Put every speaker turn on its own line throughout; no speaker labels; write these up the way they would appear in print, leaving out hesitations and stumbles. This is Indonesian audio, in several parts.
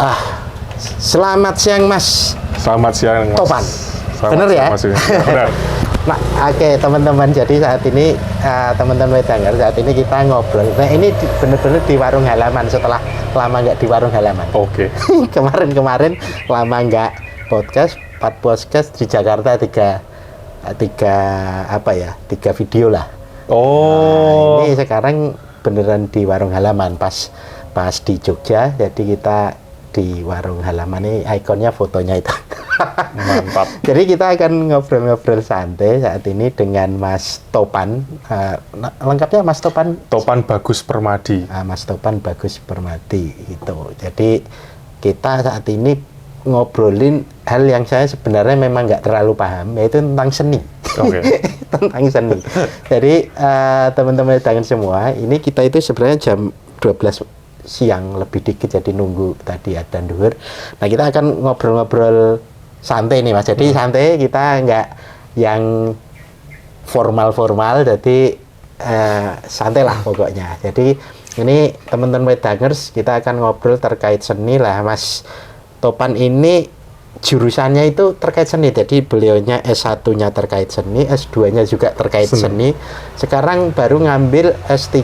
Ah, selamat siang Mas.
Selamat siang Mas
Topan.
Selamat
Bener ya?
Mas. Benar.
Nah, oke teman-teman, jadi saat ini teman-teman Wedanger, saat ini kita ngobrol. Nah, ini bener-bener di warung halaman setelah lama nggak di warung halaman.
Oke.
Kemarin lama nggak podcast di Jakarta tiga video lah.
Oh.
Nah, ini sekarang beneran di warung halaman pas di Jogja, jadi kita di warung halaman ini ikonnya fotonya itu.
Mantap.
Jadi kita akan ngobrol-ngobrol santai saat ini dengan Mas Topan. Lengkapnya Mas Topan?
Topan Bagus Permadi.
Mas Topan Bagus Permadi gitu. Jadi kita saat ini ngobrolin hal yang saya sebenarnya memang nggak terlalu paham, yaitu tentang seni.
Oke.
Tentang seni. Jadi teman-teman jangan semua, ini kita itu sebenarnya jam 12 siang lebih dikit, jadi nunggu tadi adzan duhur. Nah, kita akan ngobrol-ngobrol santai nih Mas. Jadi santai, kita nggak yang formal-formal, jadi santai lah pokoknya. Jadi ini teman-teman Wedangers, kita akan ngobrol terkait seni lah. Mas Topan ini jurusannya itu terkait seni, jadi beliaunya S1-nya terkait seni, S2-nya juga terkait seni. Sekarang baru ngambil S3.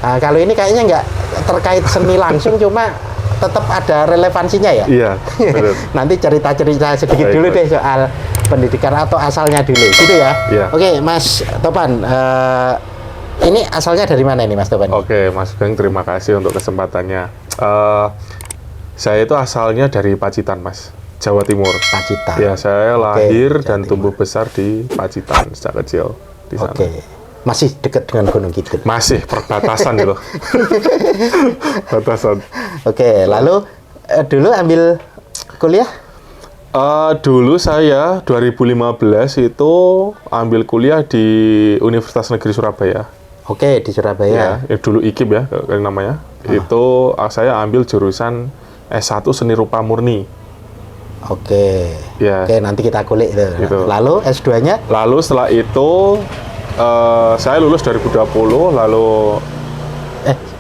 Kalau ini kayaknya nggak terkait seni langsung, cuma tetap ada relevansinya ya?
Iya, betul.
Nanti cerita-cerita sedikit dulu deh soal pendidikan atau asalnya dulu, gitu ya?
Iya.
Oke, Mas Topan, ini asalnya dari mana ini Mas Topan?
Oke, Mas Beng, terima kasih untuk kesempatannya. Saya itu asalnya dari Pacitan, Mas, Jawa Timur.
Pacitan.
Ya, saya lahir dan
Jawa
tumbuh besar di Pacitan sejak kecil di sana.
Oke. Masih dekat dengan Gunung Kidul.
Masih perbatasan dulu. Batasan.
Oke, lalu dulu ambil kuliah?
Dulu saya
2015
itu ambil kuliah di Universitas Negeri Surabaya.
Oke, di Surabaya.
Ya, dulu IKIP ya namanya. Itu saya ambil jurusan S1 Seni Rupa Murni.
Oke.
Ya.
Oke, nanti kita kulik itu.
Gitu.
Lalu S2-nya?
Lalu setelah itu saya lulus 2020, lalu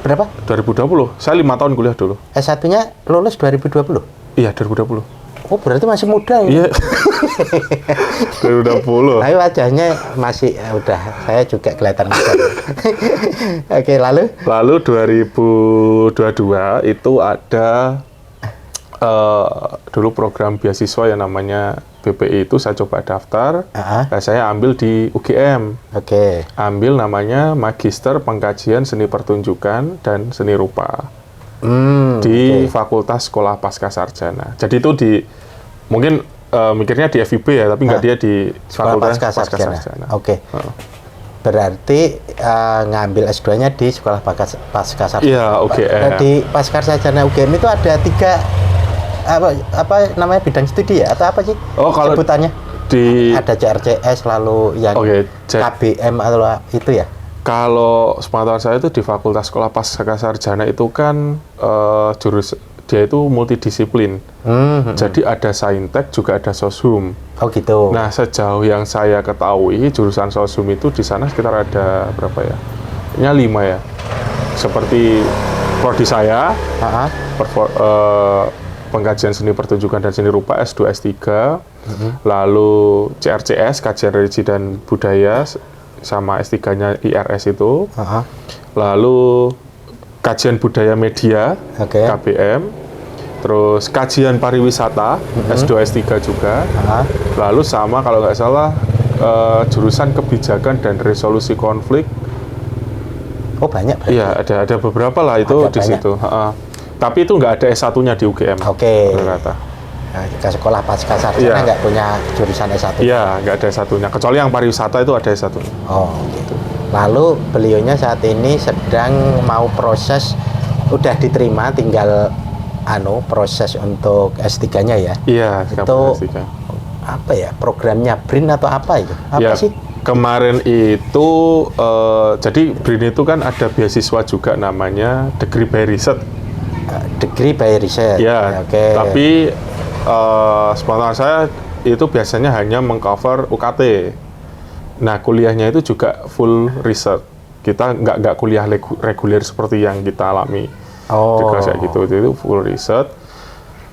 Berapa?
2020. Saya 5 tahun kuliah dulu.
S1-nya lulus 2020?
Iya, 2020.
Oh, berarti masih muda ya?
Iya. 2020.
Tapi wajahnya masih, udah, saya juga kelihatan muda. Oke, lalu?
Lalu 2022 itu ada dulu program beasiswa yang namanya BPI, itu saya coba daftar. Nah, saya ambil di UGM.
Oke.
Ambil namanya Magister Pengkajian Seni Pertunjukan dan Seni Rupa. Di Fakultas Sekolah Pascasarjana. Jadi itu mungkin mikirnya di FIB ya, tapi nggak, dia di Fakultas Pascasarjana.
Oke. Berarti ngambil S2-nya di Sekolah Pascasarjana.
Iya, UGM.
Di Pascasarjana UGM itu ada 3 apa namanya, bidang studi ya, atau apa sih?
Oh, kalau
sebutannya? Ada CRCS, lalu yang KBM atau itu ya?
Kalau sepengetahuan saya itu di Fakultas Sekolah Pascasarjana itu kan dia itu multidisiplin. Jadi ada Saintek, juga ada Soshum.
Oh gitu.
Nah, sejauh yang saya ketahui, jurusan Soshum itu di sana sekitar ada berapa ya? Ini 5 ya. Seperti prodi saya, Pengkajian Seni Pertunjukan dan Seni Rupa S2 S3, lalu CRCS, Kajian Religi dan Budaya, sama S3-nya IRS itu, lalu Kajian Budaya Media, KBM, terus Kajian Pariwisata, S2 S3 juga, lalu sama kalau nggak salah jurusan Kebijakan dan Resolusi Konflik.
Oh, banyak berarti?
Iya, ada beberapa lah itu di situ. Tapi itu nggak ada S1-nya di UGM.
Oke.
Rata.
Ke Sekolah Pascasarjana nggak punya jurusan S1?
Iya, nggak ada S1-nya. Kecuali yang pariwisata itu ada S1-nya.
Oh, gitu. Lalu beliaunya saat ini sedang mau proses, udah diterima, tinggal proses untuk S3-nya ya?
Iya,
itu
S3.
Apa ya, programnya BRIN atau apa itu? Apa sih?
Kemarin itu, jadi BRIN itu kan ada beasiswa juga namanya Degree by Research.
Degree by Research.
Ya, tapi sepengetahuan saya itu biasanya hanya mengcover UKT. Nah, kuliahnya itu juga full research. Kita nggak kuliah reguler seperti yang kita alami. Juga kayak gitu, itu full research.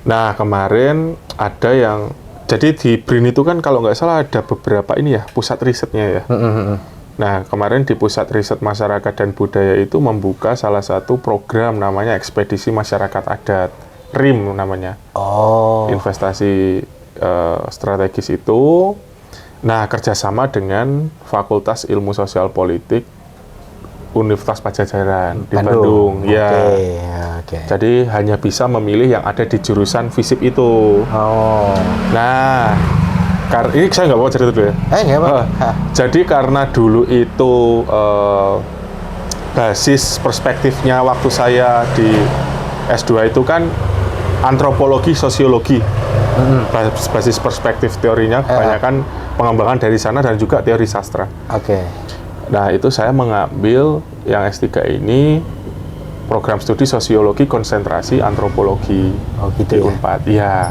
Nah, kemarin ada yang, jadi di BRIN itu kan kalau nggak salah ada beberapa ini ya, pusat risetnya ya. Nah, kemarin di Pusat Riset Masyarakat dan Budaya itu membuka salah satu program namanya Ekspedisi Masyarakat Adat, RIM namanya. Investasi strategis itu. Nah, kerjasama dengan Fakultas Ilmu Sosial Politik Universitas Padjadjaran di Bandung. Ya. Jadi hanya bisa memilih yang ada di jurusan FISIP itu. Nah, ini saya nggak mau cerita dulu ya. Jadi karena dulu itu basis perspektifnya waktu saya di S2 itu kan antropologi, sosiologi. Basis perspektif teorinya kebanyakan pengembangan dari sana dan juga teori sastra. Nah, itu saya mengambil yang S3 ini program studi sosiologi konsentrasi antropologi di Unpad. Ya.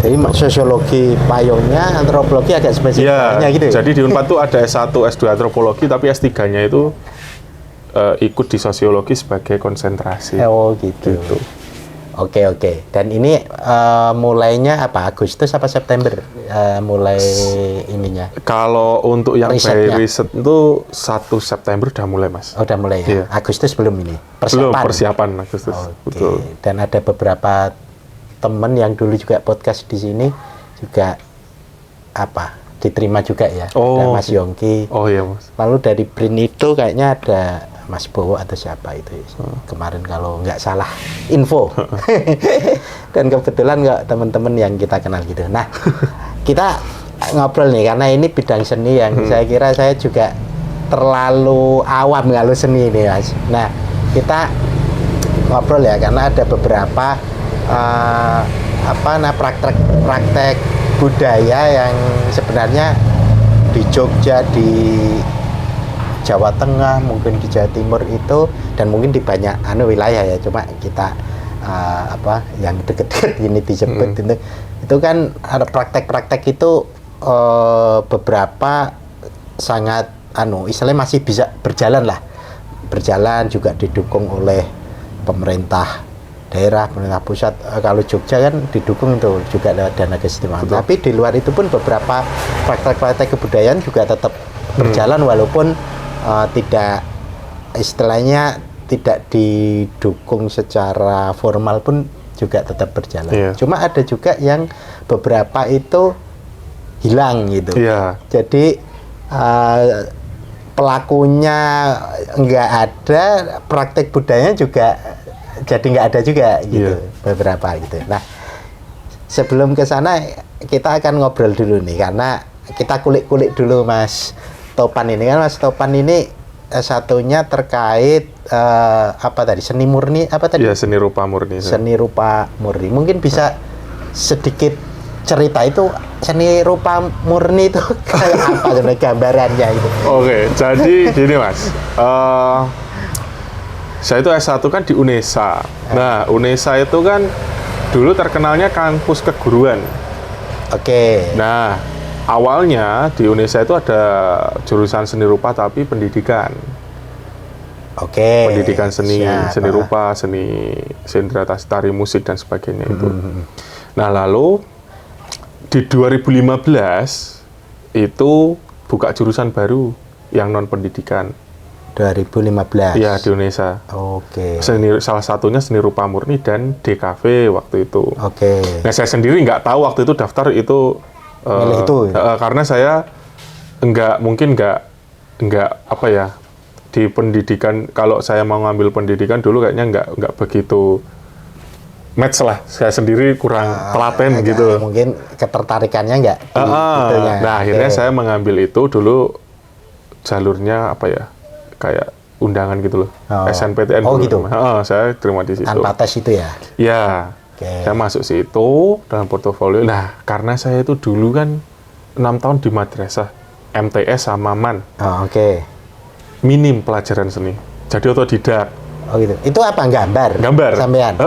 Jadi sosiologi payungnya, antropologi agak spesifiknya gitu ya?
Jadi di Unpad tuh ada S1, S2 antropologi, tapi S3-nya itu ikut di sosiologi sebagai konsentrasi.
Gitu. Oke. Dan ini mulainya apa? Agustus apa September? Mulai ininya?
Kalau untuk yang by riset itu 1 September udah mulai, Mas.
Udah mulai ya? Agustus belum ini?
Persiapan Agustus. Betul.
Dan ada beberapa teman yang dulu juga podcast di sini juga diterima juga ya. Ada Mas Yongki.
Iya, Mas.
Lalu dari BRIN itu kayaknya ada Mas Bowo atau siapa itu kemarin kalau nggak salah info. Dan kebetulan nggak teman-teman yang kita kenal gitu. Nah, kita ngobrol nih karena ini bidang seni yang saya kira saya juga terlalu awam kalau seni ini, Mas. Nah, kita ngobrol ya karena ada beberapa praktek budaya yang sebenarnya di Jogja, di Jawa Tengah, mungkin di Jawa Timur itu, dan mungkin di banyak wilayah ya, cuma kita yang deket-deket ini disebut itu kan ada praktek-praktek itu beberapa sangat istilahnya masih bisa berjalan juga didukung oleh pemerintah daerah, pemerintah pusat. Kalau Jogja kan didukung tuh juga lewat dana keistimewaan. Tapi di luar itu pun beberapa praktek-praktek kebudayaan juga tetap berjalan walaupun tidak didukung secara formal pun juga tetap berjalan. Cuma ada juga yang beberapa itu hilang gitu. Jadi pelakunya nggak ada, praktek budayanya juga jadi nggak ada juga gitu, beberapa gitu. Nah, sebelum ke sana kita akan ngobrol dulu nih karena kita kulik-kulik dulu Mas Topan ini kan. Mas Topan ini satunya terkait seni murni
seni rupa murni.
Seni rupa murni. Mungkin bisa sedikit cerita itu seni rupa murni itu kayak apa gambarannya itu.
Oke, jadi gini Mas. Saya itu S1 kan di UNESA. Nah, UNESA itu kan dulu terkenalnya kampus keguruan. Nah, awalnya di UNESA itu ada jurusan seni rupa tapi pendidikan. Pendidikan seni rupa, seni tari musik dan sebagainya itu. Nah, lalu di 2015 itu buka jurusan baru yang non pendidikan.
2015.
Iya, di UNESA. Salah satunya seni rupa murni dan DKV waktu itu. Nah, saya sendiri nggak tahu waktu itu daftar itu
milih itu ya?
Karena saya nggak di pendidikan. Kalau saya mau ngambil pendidikan dulu kayaknya nggak begitu match lah. Saya sendiri kurang telaten gitu.
Mungkin ketertarikannya nggak.
Nah, akhirnya saya mengambil itu dulu jalurnya kayak undangan gitu loh. SNPTN dulu.
Gitu.
Saya terima di situ.
Tanpa tes itu ya?
Ya. Saya masuk situ dalam portofolio. Nah, karena saya itu dulu kan 6 tahun di madrasah, MTS sama MAN. Minim pelajaran seni. Jadi otodidak.
Gitu. Itu apa? Gambar? Sampean?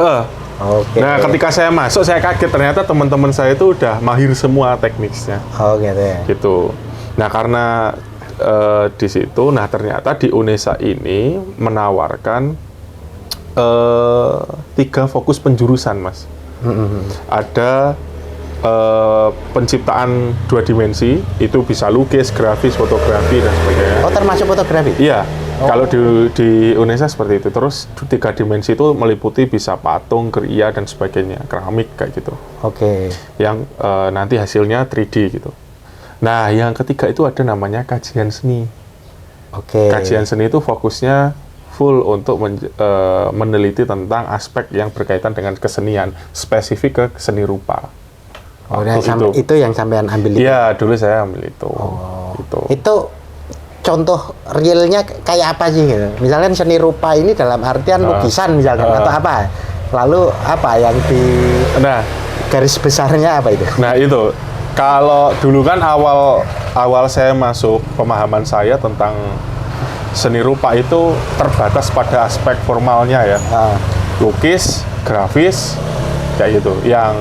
Nah, ketika saya masuk, saya kaget. Ternyata teman-teman saya itu udah mahir semua tekniknya.
Gitu ya?
Gitu. Nah, karena di situ, ternyata di UNESA ini menawarkan 3 fokus penjurusan, Mas. Ada penciptaan 2 dimensi, itu bisa lukis, grafis, fotografi dan sebagainya.
Oh, termasuk fotografi?
Iya. Kalau di Indonesia seperti itu. Terus 3 dimensi itu meliputi bisa patung, geria dan sebagainya, keramik kayak gitu.
Oke.
Yang nanti hasilnya 3D gitu. Nah, yang ketiga itu ada namanya kajian seni.
Oke.
Kajian seni itu fokusnya full untuk meneliti tentang aspek yang berkaitan dengan kesenian, spesifik ke seni rupa.
Oh, itu yang sampean ambil itu?
Iya, dulu saya ambil itu.
Itu contoh realnya kayak apa sih? Gitu? Misalkan seni rupa ini dalam artian lukisan misalkan, atau apa? Lalu apa yang di garis besarnya apa itu?
Nah itu, kalau dulu kan awal saya masuk, pemahaman saya tentang seni rupa itu terbatas pada aspek formalnya ya. Lukis, grafis, kayak gitu. Yang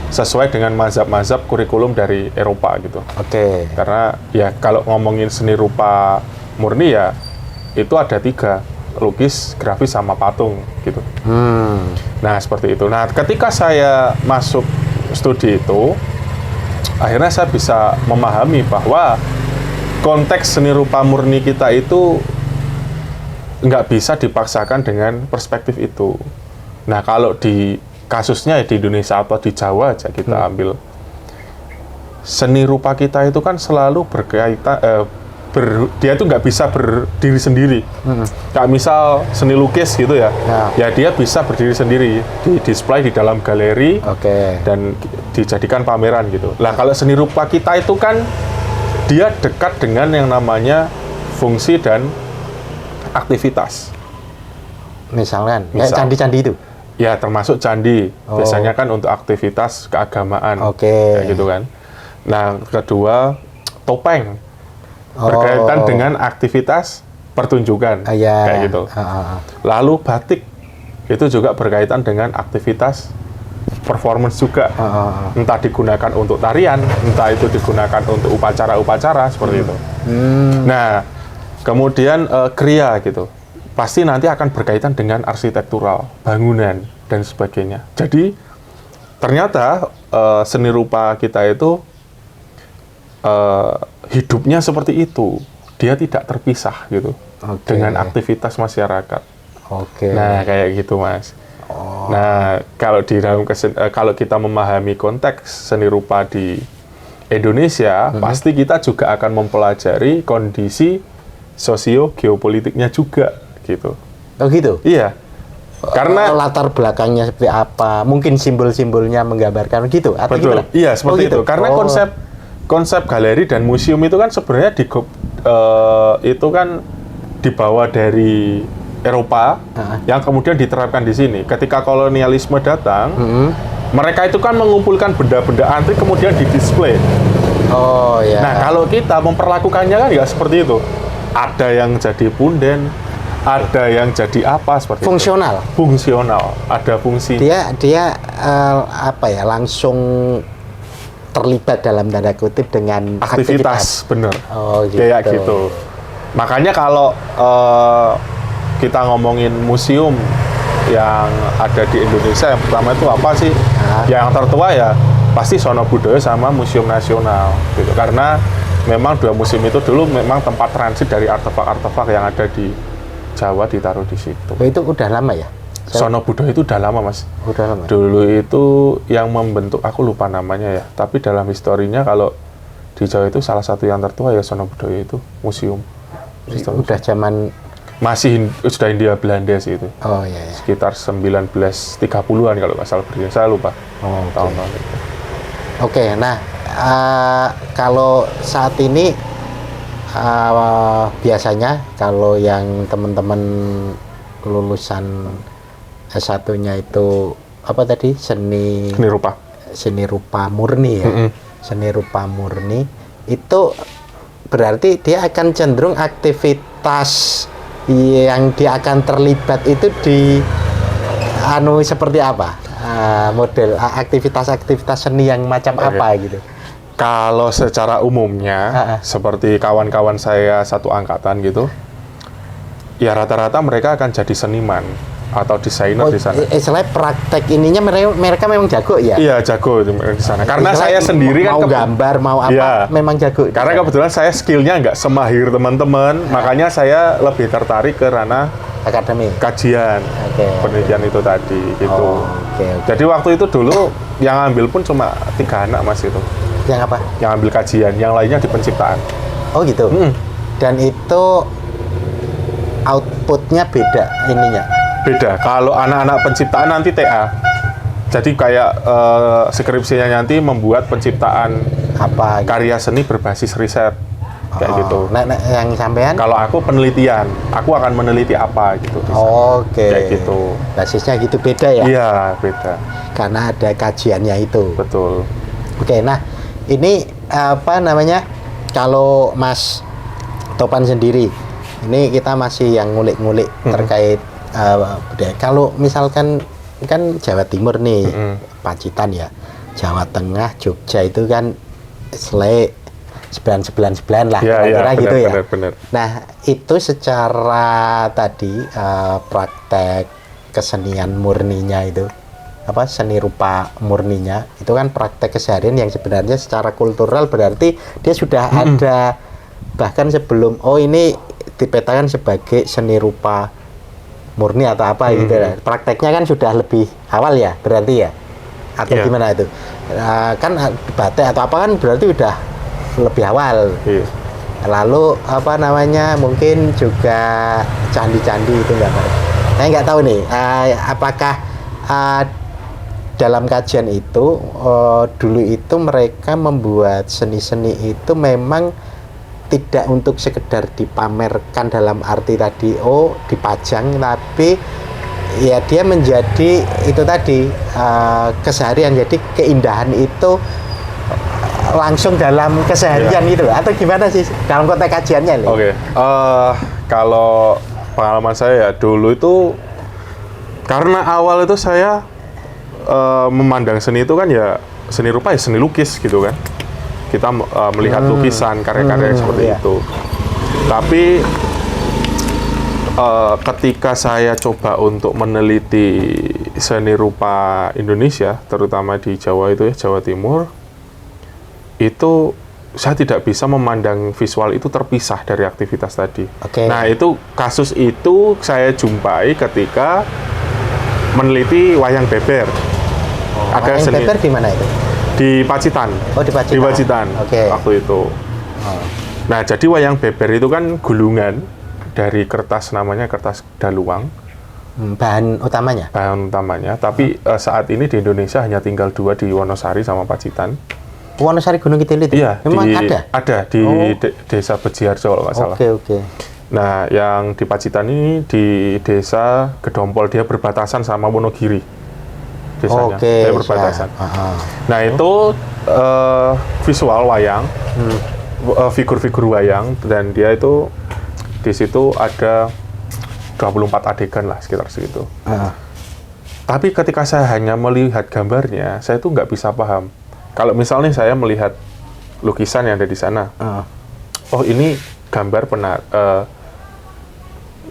sesuai dengan mazhab-mazhab kurikulum dari Eropa gitu.
Oke.
Karena ya kalau ngomongin seni rupa murni ya itu ada 3, lukis, grafis, sama patung gitu. Nah seperti itu. Nah ketika saya masuk studi itu, akhirnya saya bisa memahami bahwa konteks seni rupa murni kita itu nggak bisa dipaksakan dengan perspektif itu. Nah kalau di kasusnya di Indonesia atau di Jawa aja kita ambil, seni rupa kita itu kan selalu berkaitan, dia itu nggak bisa berdiri sendiri. Kayak misal seni lukis gitu ya, ya dia bisa berdiri sendiri, di display di dalam galeri, dan dijadikan pameran gitu. Lah kalau seni rupa kita itu kan dia dekat dengan yang namanya fungsi dan aktivitas.
Misalkan, kayak candi-candi itu?
Ya, termasuk candi. Biasanya kan untuk aktivitas keagamaan. Kayak gitu kan. Nah, kedua, topeng. Berkaitan dengan aktivitas pertunjukan. Kayak gitu. Lalu batik. Itu juga berkaitan dengan aktivitas performance juga. Entah digunakan untuk tarian, entah itu digunakan untuk upacara-upacara, seperti itu. Nah, kemudian kriya gitu. Pasti nanti akan berkaitan dengan arsitektural, bangunan, dan sebagainya. Jadi, ternyata seni rupa kita itu hidupnya seperti itu. Dia tidak terpisah gitu dengan aktivitas masyarakat. Nah, kayak gitu, Mas. Nah, kalau di dalam kalau kita memahami konteks seni rupa di Indonesia, pasti kita juga akan mempelajari kondisi sosio-geopolitiknya juga. Gitu.
Oh gitu?
Iya. Karena
latar belakangnya seperti apa? Mungkin simbol-simbolnya menggambarkan gitu atau
betul.
Gimana?
Iya, seperti itu. Karena konsep galeri dan museum itu kan sebenarnya itu kan dibawa dari Eropa yang kemudian diterapkan di sini. Ketika kolonialisme datang, mereka itu kan mengumpulkan benda-benda antik kemudian didisplay. Nah, kalau kita memperlakukannya kan nggak seperti itu. Ada yang jadi punden, ada yang jadi apa seperti
fungsional.
Itu. Fungsional, ada fungsi.
Dia apa ya, langsung terlibat dalam tanda kutip dengan aktivitas.
Bener.
Gitu.
Kayak gitu. Makanya kalau kita ngomongin museum yang ada di Indonesia, yang pertama itu apa sih? Yang tertua ya pasti Sono Budoyo sama Museum Nasional gitu. Karena memang 2 museum itu dulu memang tempat transit dari artefak-artefak yang ada di Jawa ditaruh di situ.
Itu udah lama ya?
Sono Budoyo itu udah lama, Mas.
Udah lama.
Dulu itu yang membentuk, aku lupa namanya ya. Tapi dalam historinya kalau di Jawa itu salah satu yang tertua ya Sono Budoyo itu museum.
Udah zaman
sudah Hindia Belanda sih itu.
Iya.
Sekitar 1930-an kalau nggak salah berdiri. Saya lupa tahun-tahun itu.
Nah kalau saat ini biasanya kalau yang teman-teman lulusan S1-nya itu apa tadi, seni rupa murni ya. Seni rupa murni itu berarti dia akan cenderung aktivitas yang dia akan terlibat itu di seperti apa? Model aktivitas seni yang macam apa gitu.
Kalau secara umumnya, seperti kawan-kawan saya satu angkatan gitu, ya rata-rata mereka akan jadi seniman. atau desainer di sana.
Istilahnya praktek ininya mereka memang jago ya?
Iya, jago di sana. Karena saya sendiri kan
mau gambar, mau apa, memang jago.
Karena kebetulan saya skillnya nggak semahir teman-teman, makanya saya lebih tertarik ke ranah
akademik,
kajian, penelitian itu tadi, gitu. Jadi waktu itu dulu yang ambil pun cuma 3 anak Mas itu.
Yang apa?
Yang ambil kajian, yang lainnya di penciptaan.
Oh gitu. Dan itu outputnya beda ininya.
Beda. Kalau anak-anak penciptaan nanti TA. Jadi kayak skripsinya nanti membuat penciptaan
apa
karya seni berbasis riset. Kayak gitu.
Nah, yang sampean?
Kalau aku penelitian, aku akan meneliti apa gitu. Kayak gitu.
Basisnya gitu beda ya?
Iya, beda.
Karena ada kajiannya itu.
Betul.
Nah ini apa namanya? Kalau Mas Topan sendiri, ini kita masih yang ngulik-ngulik terkait budaya. Kalau misalkan kan Jawa Timur nih, Pacitan ya, Jawa Tengah, Jogja itu kan selek 999 lah, kira-kira gitu ya.
Benar.
Nah itu secara tadi praktek kesenian murninya itu, apa seni rupa murninya itu kan praktek keseharian yang sebenarnya secara kultural berarti dia sudah ada bahkan sebelum ini dipetakan sebagai seni rupa murni atau apa gitu. Prakteknya kan sudah lebih awal ya berarti ya, atau gimana itu? Kan batik atau apa kan berarti udah lebih awal. Lalu apa namanya, mungkin juga candi-candi itu nggak tahu. Saya nggak tahu nih apakah dalam kajian itu dulu itu mereka membuat seni-seni itu memang tidak untuk sekedar dipamerkan dalam arti tadi dipajang, tapi ya dia menjadi itu tadi keseharian, jadi keindahan itu langsung dalam keseharian itu, atau gimana sih dalam konteks kajiannya?
Kalau pengalaman saya ya dulu itu karena awal itu saya memandang seni itu kan ya seni rupa ya seni lukis gitu kan. Kita melihat lukisan, karya-karya seperti itu. Tapi ketika saya coba untuk meneliti seni rupa Indonesia, terutama di Jawa itu ya, Jawa Timur, itu saya tidak bisa memandang visual itu terpisah dari aktivitas tadi. Nah itu kasus itu saya jumpai ketika meneliti wayang beber.
Wayang beber di mana itu?
Di Pacitan.
Di Pacitan.
Di Pacitan waktu itu. Nah, jadi wayang beber itu kan gulungan dari kertas, namanya kertas daluang.
Bahan utamanya?
Bahan utamanya. Tapi saat ini di Indonesia hanya tinggal 2 di Wonosari sama Pacitan.
Wonosari Gunung Kidul itu?
Iya.
Memang ada?
Ada di desa Bejiharjo kalau nggak salah. Nah, yang di Pacitan ini di desa Gedompol, dia berbatasan sama Wonogiri. Desanya, saya berbatasan. Nah itu visual wayang, figur-figur wayang, dan dia itu di situ ada 24 adegan lah sekitar segitu. Tapi ketika saya hanya melihat gambarnya, saya tuh nggak bisa paham. Kalau misalnya saya melihat lukisan yang ada di sana, ini gambar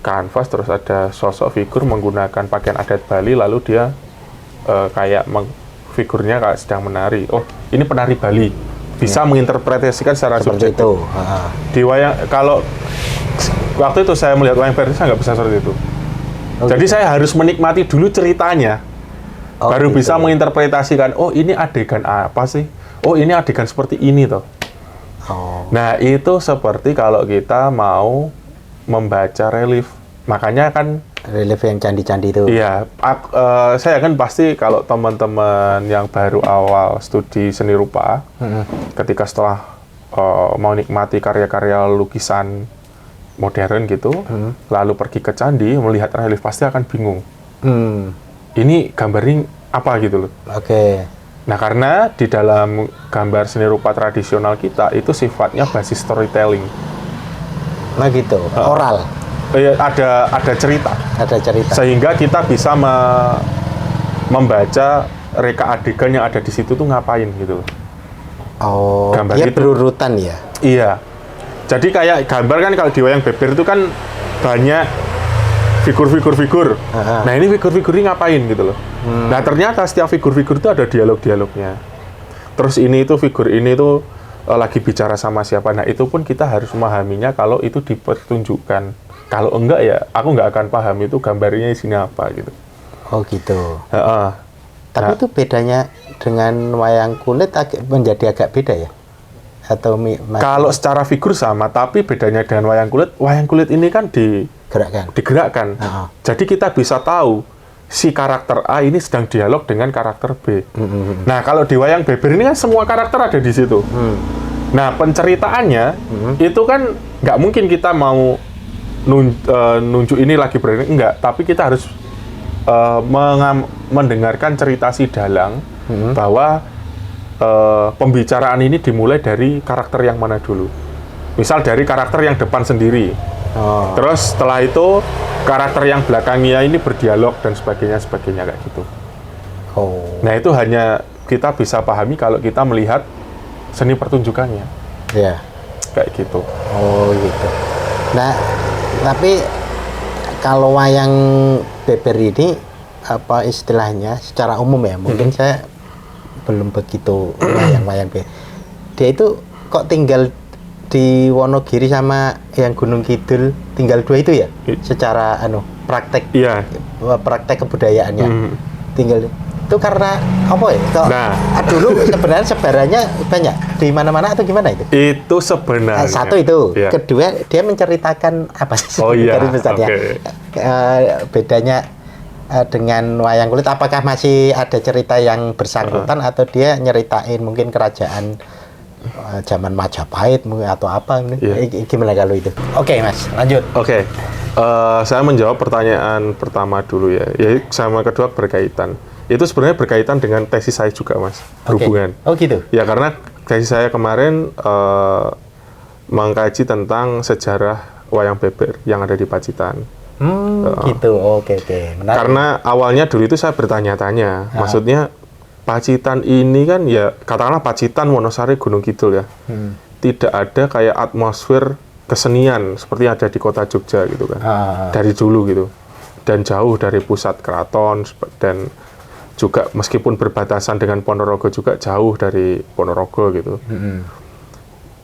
kanvas, terus ada sosok figur menggunakan pakaian adat Bali, lalu dia kayak figurnya kayak sedang menari. Ini penari Bali. Bisa menginterpretasikan secara subjektif. Di wayang, kalau waktu itu saya melihat wayang beber, saya nggak bisa seperti itu. Jadi saya harus menikmati dulu ceritanya, baru bisa menginterpretasikan. Ini adegan apa sih? Ini adegan seperti ini toh. Nah itu seperti kalau kita mau membaca relief, makanya kan
relief yang candi-candi itu.
Iya, saya kan pasti kalau teman-teman yang baru awal studi seni rupa, ketika setelah mau nikmati karya-karya lukisan modern gitu, lalu pergi ke candi melihat relief, pasti akan bingung. Ini gambar ini apa gitu loh. Nah karena di dalam gambar seni rupa tradisional kita itu sifatnya basis storytelling.
Nah gitu, oral.
Ada cerita. Sehingga kita bisa membaca reka adegan yang ada di situ tuh ngapain gitu.
Gambar dia itu berurutan ya?
Iya. Jadi kayak gambar kan kalau di wayang beber itu kan banyak figur. Nah ini figur-figur ini ngapain gitu loh. Nah ternyata setiap figur-figur itu ada dialog-dialognya. Terus ini itu figur ini tuh lagi bicara sama siapa. Nah itu pun kita harus memahaminya kalau itu dipertunjukkan. Kalau enggak ya aku nggak akan paham itu gambarnya isinya apa gitu.
Oh gitu. Tapi itu bedanya dengan wayang kulit menjadi agak beda ya? Atau
kalau secara figur sama, tapi bedanya dengan wayang kulit ini kan digerakkan. Jadi kita bisa tahu si karakter A ini sedang dialog dengan karakter B. Nah, kalau di wayang beber ini kan semua karakter ada di situ. Nah, penceritaannya itu kan nggak mungkin kita mau nunjuk ini lagi berani, enggak. Tapi kita harus mendengarkan cerita si dalang bahwa pembicaraan ini dimulai dari karakter yang mana dulu. Misal dari karakter yang depan sendiri. Terus setelah itu karakter yang belakangnya ini berdialog dan sebagainya kayak gitu. Nah itu hanya kita bisa pahami kalau kita melihat seni pertunjukannya.
Iya.
Kayak gitu.
Oh gitu. Nah tapi kalau wayang beber ini apa istilahnya secara umum ya mungkin saya belum begitu wayang be. Dia itu kok tinggal di Wonogiri sama yang Gunung Kidul tinggal dua itu ya? Secara praktek praktek kebudayaannya. Tinggal itu karena apa ya? Dulu sebenarnya sebarannya banyak di mana-mana atau gimana itu?
Itu sebenarnya.
Satu itu. Kedua dia menceritakan apa sih dari besarnya? Bedanya dengan wayang kulit, apakah masih ada cerita yang bersangkutan atau dia nyeritain mungkin kerajaan zaman Majapahit mungkin atau apa gimana kalau itu? Oke, Mas, lanjut.
Oke. Saya menjawab pertanyaan pertama dulu ya. Ya sama kedua berkaitan. Itu sebenarnya berkaitan dengan tesis saya juga, Mas. Berhubungan.
Oh gitu.
Ya karena tesis saya kemarin mengkaji tentang sejarah wayang beber yang ada di Pacitan.
Gitu, oke. Menarik.
Karena awalnya dulu itu saya bertanya-tanya, maksudnya Pacitan ini kan ya katakanlah Pacitan, Wonosari, Gunung Kidul ya, tidak ada kayak atmosfer kesenian seperti yang ada di kota Jogja gitu kan, dari dulu gitu, dan jauh dari pusat keraton dan juga meskipun berbatasan dengan Ponorogo juga jauh dari Ponorogo gitu.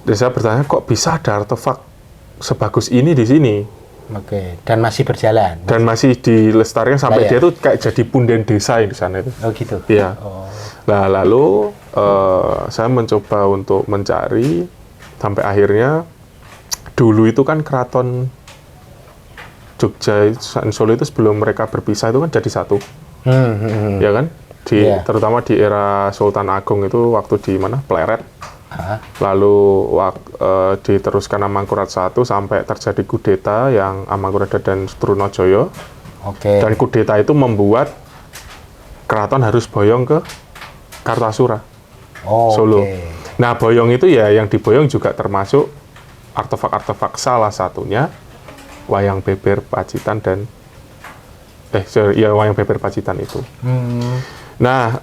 Dan saya bertanya kok bisa ada artefak sebagus ini di sini?
Oke, dan masih berjalan.
Dan masih dilestarikan sampai dia tuh kayak jadi punden desa di sana itu.
Oh gitu.
Iya. Nah lalu saya mencoba untuk mencari sampai akhirnya dulu itu kan keraton Jogja dan Solo itu sebelum mereka berpisah itu kan jadi satu. Ya kan? Terutama di era Sultan Agung itu waktu di mana? Pleret. Lalu diteruskan Amangkurat I sampai terjadi kudeta yang Amangkurat dan Trunojoyo. Dan kudeta itu membuat keraton harus boyong ke Kartasura, Solo. Nah, boyong itu ya yang diboyong juga termasuk artefak-artefak salah satunya wayang beber Pacitan dan wayang beber Pacitan itu. Nah,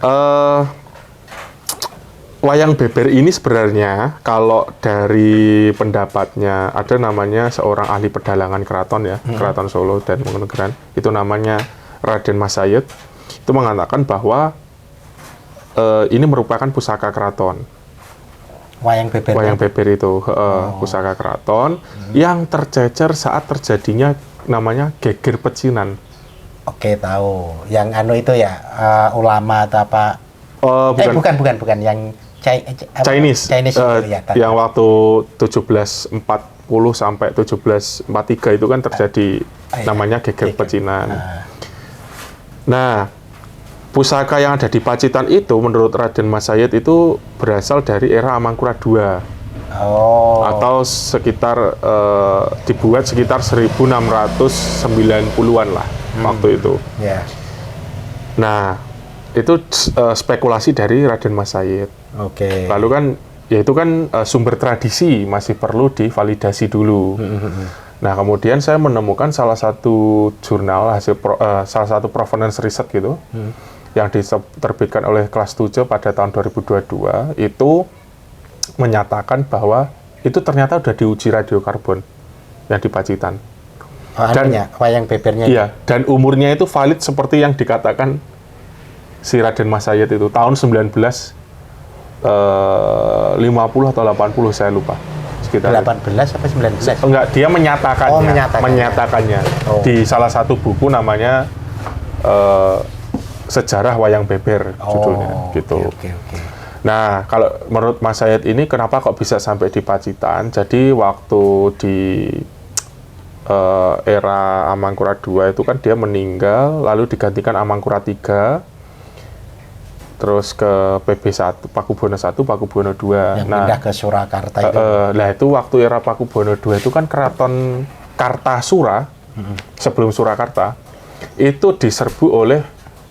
wayang beber ini sebenarnya kalau dari pendapatnya ada namanya seorang ahli pedalangan keraton ya, Keraton Solo dan Mangkunegaran, itu namanya Raden Mas Sayed, itu mengatakan bahwa ini merupakan pusaka keraton.
Wayang
beber itu pusaka keraton yang tercecer saat terjadinya namanya geger pecinan.
Oke, tahu. Yang itu ya ulama atau apa? Bukan yang
Chinese
itu, ya,
yang waktu 1740 sampai 1743 itu kan terjadi namanya geger pecinan. Nah, pusaka yang ada di Pacitan itu menurut Raden Mas Sayed itu berasal dari era Amangkurat II. Atau sekitar dibuat sekitar 1690-an lah waktu itu. Nah, itu spekulasi dari Raden Mas Sayed. Lalu kan, ya itu kan sumber tradisi masih perlu divalidasi dulu. Nah, kemudian saya menemukan salah satu jurnal salah satu provenance research gitu, yang diterbitkan oleh Kelas 7 pada tahun 2022 itu menyatakan bahwa itu ternyata udah diuji radiokarbon yang di Pacitan. Dan
wayang bebernya.
Iya, dan umurnya itu valid seperti yang dikatakan si Raden Mas Sayed itu tahun 1950 atau 80 saya lupa. Sekitar
18 apa 19?
Enggak, dia menyatakannya.
Oh, menyatakannya.
Oh. Di salah satu buku namanya Sejarah Wayang Beber judulnya gitu.
Oke.
Nah, kalau menurut Mas Sayed ini kenapa kok bisa sampai di Pacitan? Jadi waktu di era Amangkurat II itu kan dia meninggal, lalu digantikan Amangkurat III, terus ke PB1, Pakubuwono I, Pakubuwono II.
Yang pindah ke Surakarta itu.
Nah itu waktu era Pakubuwono II itu kan keraton Kartasura, sebelum Surakarta, itu diserbu oleh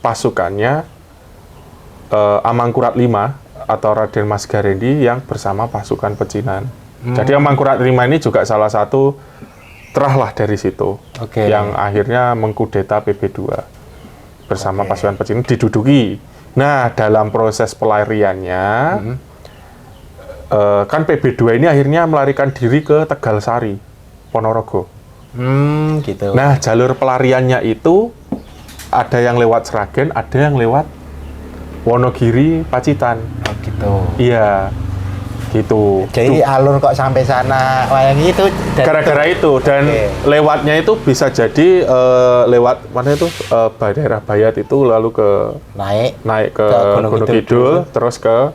pasukannya Amangkurat V atau Raden Mas Garendi yang bersama pasukan pecinan. Jadi Amangkurat V ini juga salah satu terahlah dari situ, yang akhirnya mengkudeta PB2 bersama pasukan pecinan diduduki. Nah, dalam proses pelariannya, kan PB2 ini akhirnya melarikan diri ke Tegalsari, Ponorogo.
Gitu.
Nah, jalur pelariannya itu ada yang lewat Sragen, ada yang lewat Wonogiri, Pacitan.
Oh, gitu.
Iya. Gitu.
Jadi alur kok sampai sana wayang itu
gara-gara itu dan lewatnya itu bisa jadi lewat mana itu daerah Bayat itu lalu ke naik ke Gunung Kidul terus ke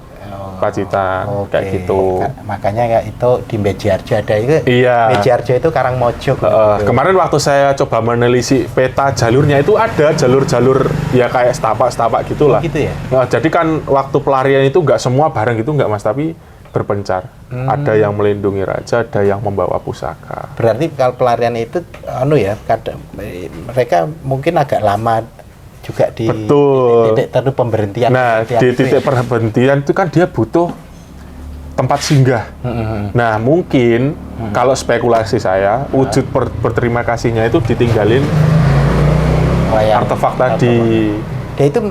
Pacitan kayak gitu.
Makanya kayak itu di Mejiarjo ada itu.
Iya.
Mejiarjo itu Karangmojo.
Kemarin waktu saya coba menelisik peta jalurnya itu ada jalur-jalur ya kayak setapak-setapak gitulah.
Gitu ya.
Nah, jadi kan waktu pelarian itu nggak semua barang itu nggak Mas, tapi berpencar. Ada yang melindungi raja, ada yang membawa pusaka.
Berarti kalau pelarian itu mereka mungkin agak lama juga di titik tertentu pemberhentian.
Nah, di titik pemberhentian itu kan dia butuh tempat singgah. Nah, mungkin kalau spekulasi saya, wujud berterima kasihnya itu ditinggalin artefak tadi.
Dia itu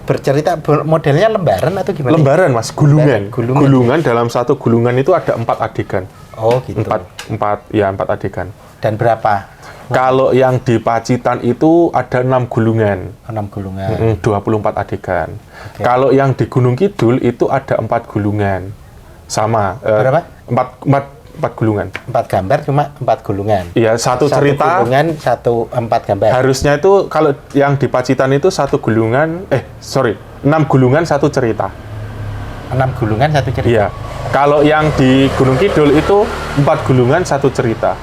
bercerita modelnya lembaran atau gimana?
Lembaran Mas, gulungan. Gulungan dalam satu gulungan itu ada 4 adegan.
Oh gitu.
4 adegan.
Dan berapa?
Kalau yang di Pacitan itu ada 6 gulungan.
6 gulungan.
24 adegan. Kalau yang di Gunung Kidul itu ada 4 gulungan. Sama.
Berapa?
4 gulungan.
4 gambar cuma 4 gulungan.
Iya, satu cerita.
1 gulungan, 4 gambar.
Harusnya itu kalau yang di Pacitan itu 1 gulungan, 6 gulungan 1 cerita.
6 gulungan 1 cerita.
Iya. Kalau yang di Gunung Kidul itu 4 gulungan 1 cerita.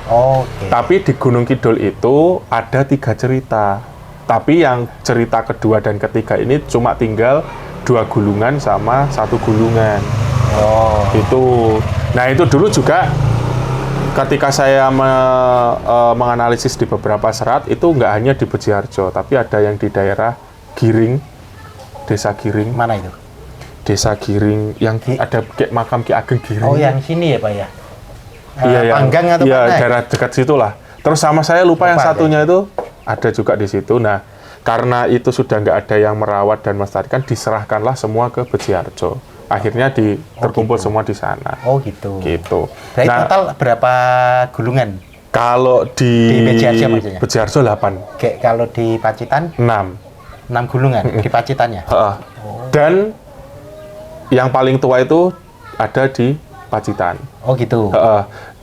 Tapi di Gunung Kidul itu ada 3 cerita. Tapi yang cerita kedua dan ketiga ini cuma tinggal 2 gulungan sama 1 gulungan. Itu. Nah, itu dulu juga ketika saya menganalisis di beberapa serat, itu nggak hanya di Bejiharjo, tapi ada yang di daerah Giring, Desa Giring.
Mana itu?
Desa Giring, yang ada makam Ki Ageng Giring.
Oh, yang sini ya, Pak ya?
Iya,
Panggang atau
iya, daerah dekat situlah. Terus sama saya lupa yang satunya itu ada juga di situ. Nah, karena itu sudah nggak ada yang merawat dan melestarikan, diserahkanlah semua ke Bejiharjo. Akhirnya terkumpul semua di sana.
Oh gitu.
Gitu.
Berarti total berapa gulungan?
Kalau di
Bejiharjo maksudnya?
Bejiharjo 8.
Kalau di Pacitan? 6 gulungan di Pacitannya?
Dan yang paling tua itu ada di Pacitan.
Oh gitu.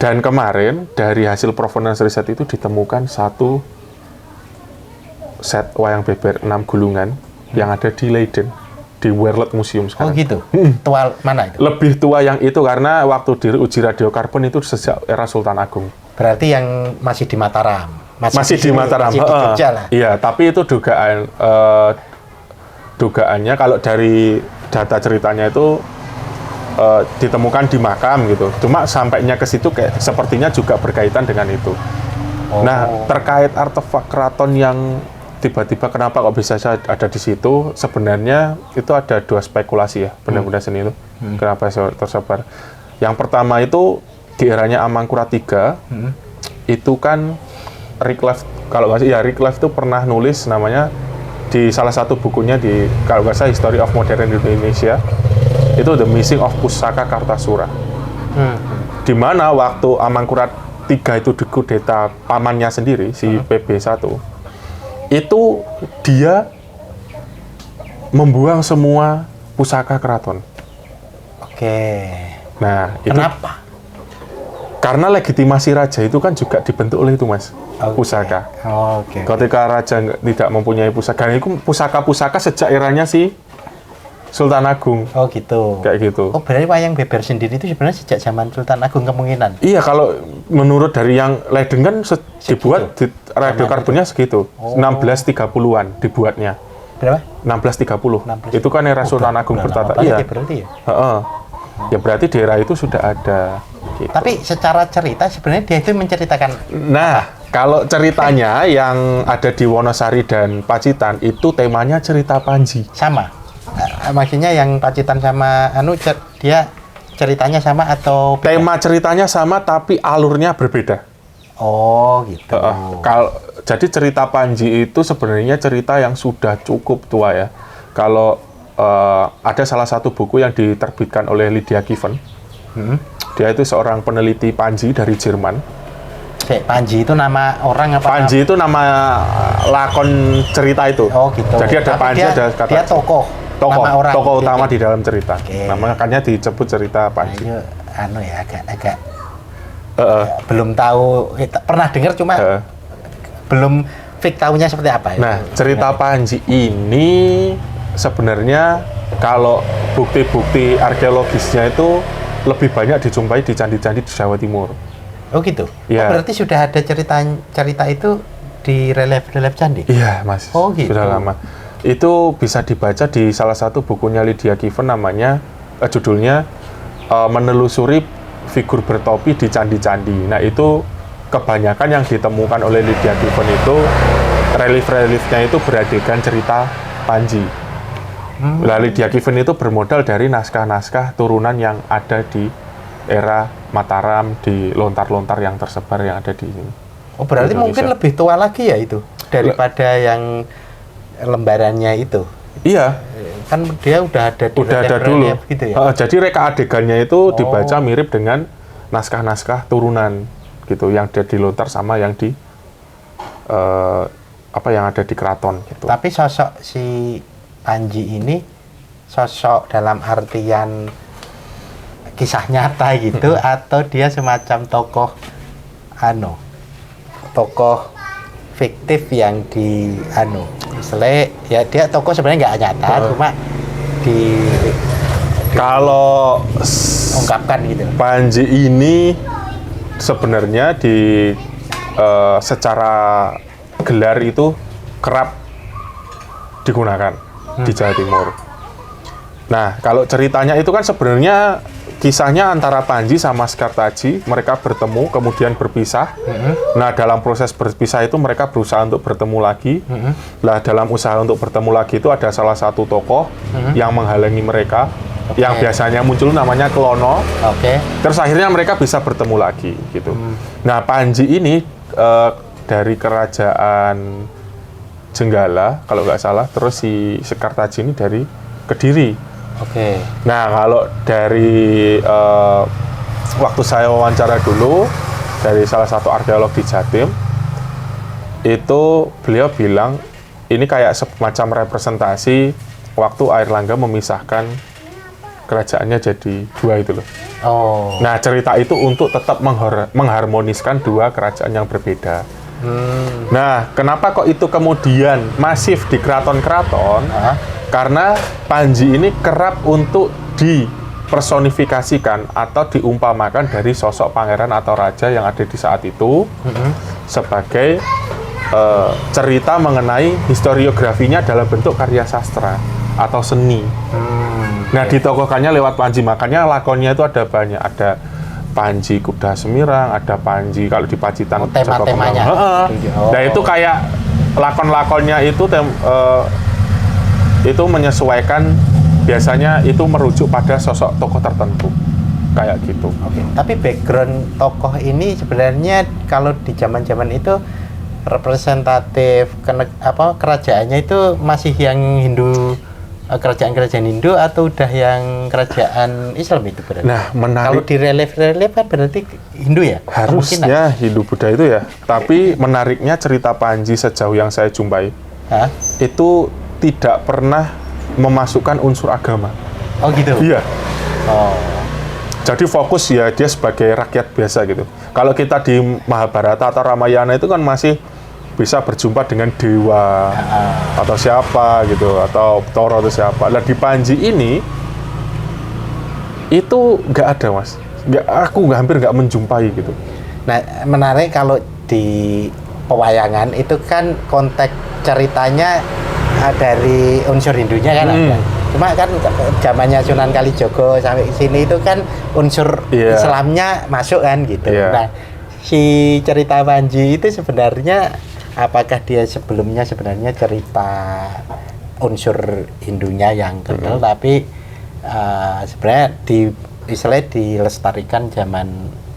Dan kemarin dari hasil provenance riset itu ditemukan 1 set wayang beber 6 gulungan yang ada di Leiden. Di Werlet Museum sekarang.
Oh gitu? Tua mana itu?
Lebih tua yang itu karena waktu diuji radiokarbon itu sejak era Sultan Agung.
Berarti yang masih di Mataram?
Masih di Mataram.
Masih di Jogja lah?
Iya, tapi itu dugaannya kalau dari data ceritanya itu ditemukan di makam gitu. Cuma sampainya ke situ kayak sepertinya juga berkaitan dengan itu. Nah, terkait artefak keraton yang tiba-tiba kenapa kok bisa ada di situ, sebenarnya itu ada 2 spekulasi ya, benda-benda seni itu. Kenapa tersebar. Yang pertama itu di eranya Amangkurat III, itu kan Rickleff, kalau nggak salah, Rickleff itu pernah nulis namanya di salah satu bukunya di, kalau nggak salah, History of Modern Indonesia, itu The Missing of Pusaka Kartasura. Di mana waktu Amangkurat III itu dikudeta pamannya sendiri, si PB1, itu dia membuang semua pusaka keraton.
Oke.
Nah, itu
Kenapa?
karena legitimasi raja itu kan juga dibentuk oleh itu, Mas, pusaka.
Oke.
Ketika raja tidak mempunyai pusaka, itu pusaka-pusaka sejak eranya si Sultan Agung.
Oh gitu.
Kayak gitu.
Oh berarti wayang beber sendiri itu sebenarnya sejak zaman Sultan Agung kemungkinan.
Iya, kalau menurut dari yang Leiden kan dibuat di radiokarbonnya segitu. 1630-an dibuatnya.
Berapa?
1630. Itu kan era Sultan Agung bertata.
Iya.
Iya.
Berarti ya.
Heeh. Ya berarti di era itu sudah ada. Gitu.
Tapi secara cerita sebenarnya dia itu menceritakan.
Nah, kalau ceritanya yang ada di Wonosari dan Pacitan itu temanya cerita Panji.
Sama. Maksudnya yang Pacitan sama dia ceritanya sama atau beda?
Tema ceritanya sama tapi alurnya berbeda.
Oh gitu.
Jadi cerita Panji itu sebenarnya cerita yang sudah cukup tua ya. Kalau ada salah satu buku yang diterbitkan oleh Lydia Kiven. Dia itu seorang peneliti Panji dari Jerman.
Panji itu nama orang apa?
Panji itu nama lakon cerita itu.
Oh gitu.
Jadi ada
tapi
Panji, ada kata.
Dia tokoh
Utama di dalam cerita.
Okay.
Nah, makanya disebut cerita Panji.
Nah, agak belum tahu, pernah dengar cuma belum fix tahunya seperti apa.
Nah, cerita Panji ini sebenarnya kalau bukti-bukti arkeologisnya itu lebih banyak dijumpai di candi-candi di Jawa Timur.
Oh gitu?
Ya.
Oh, berarti sudah ada cerita itu di relief-relief candi?
Iya, Mas.
Oh gitu?
Sudah lama. Itu bisa dibaca di salah satu bukunya Lydia Kiven namanya, judulnya Menelusuri Figur Bertopi di Candi-Candi. Nah, itu kebanyakan yang ditemukan oleh Lydia Kiven itu relief-reliefnya itu beradegan cerita Panji. Nah, Lydia Kiven itu bermodal dari naskah-naskah turunan yang ada di era Mataram, di lontar-lontar yang tersebar yang ada di sini.
Oh, berarti mungkin lebih tua lagi ya itu daripada yang lembarannya itu.
Iya.
Kan dia udah ada
dulu.
Gitu ya?
Jadi reka adegannya itu dibaca mirip dengan naskah-naskah turunan gitu yang ada di lontar sama yang di yang ada di keraton gitu.
Tapi sosok si Panji ini sosok dalam artian kisah nyata gitu atau dia semacam tokoh fiktif yang misalnya ya dia tokoh sebenarnya nggak nyata cuma
kalau
ungkapkan gitu.
Panji ini sebenarnya secara gelar itu kerap digunakan di Jawa Timur. Nah, kalau ceritanya itu kan sebenarnya kisahnya antara Panji sama Sekartaji, mereka bertemu kemudian berpisah. Nah, dalam proses berpisah itu mereka berusaha untuk bertemu lagi. Nah, dalam usaha untuk bertemu lagi itu ada salah satu tokoh yang menghalangi mereka, yang biasanya muncul namanya Klono. Terus akhirnya mereka bisa bertemu lagi gitu. Nah, Panji ini dari kerajaan Jenggala kalau nggak salah, terus si Sekartaji ini dari Kediri. Nah, kalau dari waktu saya wawancara dulu dari salah satu arkeolog di Jatim, itu beliau bilang ini kayak semacam representasi waktu Airlangga memisahkan kerajaannya jadi dua itu loh. Nah, cerita itu untuk tetap mengharmoniskan dua kerajaan yang berbeda. Nah, kenapa kok itu kemudian masif di keraton-keraton? Karena Panji ini kerap untuk dipersonifikasikan atau diumpamakan dari sosok pangeran atau raja yang ada di saat itu sebagai cerita mengenai historiografinya dalam bentuk karya sastra atau seni. Nah, ditokohkannya lewat Panji, makanya lakonnya itu ada banyak, ada Panji Kuda Semirang, ada Panji kalau di Pacitan
tema-temanya.
Nah, itu kayak lakon-lakonnya itu itu menyesuaikan, biasanya itu merujuk pada sosok tokoh tertentu kayak gitu.
Tapi background tokoh ini sebenarnya kalau di zaman-zaman itu representatif kerajaannya itu masih yang Hindu kerajaan-kerajaan Hindu atau udah yang kerajaan Islam itu berarti?
Nah,
Kalau
menarik.
di relief kan berarti Hindu ya?
Harusnya Hindu Buddha itu ya. Tapi menariknya cerita Panji sejauh yang saya jumpai,
Hah?
itu tidak pernah memasukkan unsur agama.
Oh gitu?
Iya.
Oh.
Jadi fokus ya dia sebagai rakyat biasa gitu. Kalau kita di Mahabharata atau Ramayana itu kan masih bisa berjumpa dengan dewa atau siapa gitu, atau Toro atau siapa. Nah di Panji ini itu nggak ada mas. Aku hampir nggak menjumpai gitu.
Nah, menarik kalau di pewayangan itu kan konteks ceritanya dari unsur Hindunya kan ada. Cuma kan zamannya Sunan Kalijogo sampai sini itu kan unsur Islamnya masuk kan gitu. Nah, si cerita Panji itu sebenarnya apakah dia sebelumnya sebenarnya cerita unsur Hindunya yang kental tapi sebenarnya istilahnya dilestarikan zaman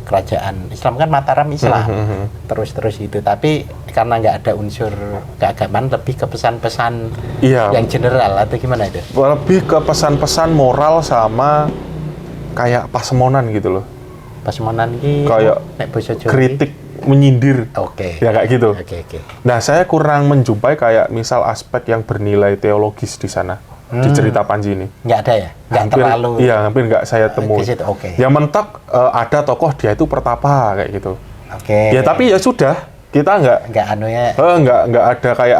kerajaan Islam kan Mataram Islam terus itu, tapi karena nggak ada unsur keagamaan lebih ke pesan-pesan yang general atau gimana itu?
Lebih ke pesan-pesan moral sama kayak pasemonan gitu loh.
Pasemonan ini
kayak kritik menyindir, ya kayak gitu. Nah saya kurang menjumpai kayak misal aspek yang bernilai teologis di sana. Di cerita Panji ini
nggak ada ya, nggak terlalu.
Iya, hampir nggak saya temui. Yang mentok ada tokoh dia itu pertapa kayak gitu. Ya tapi ya sudah, kita nggak nggak ada kayak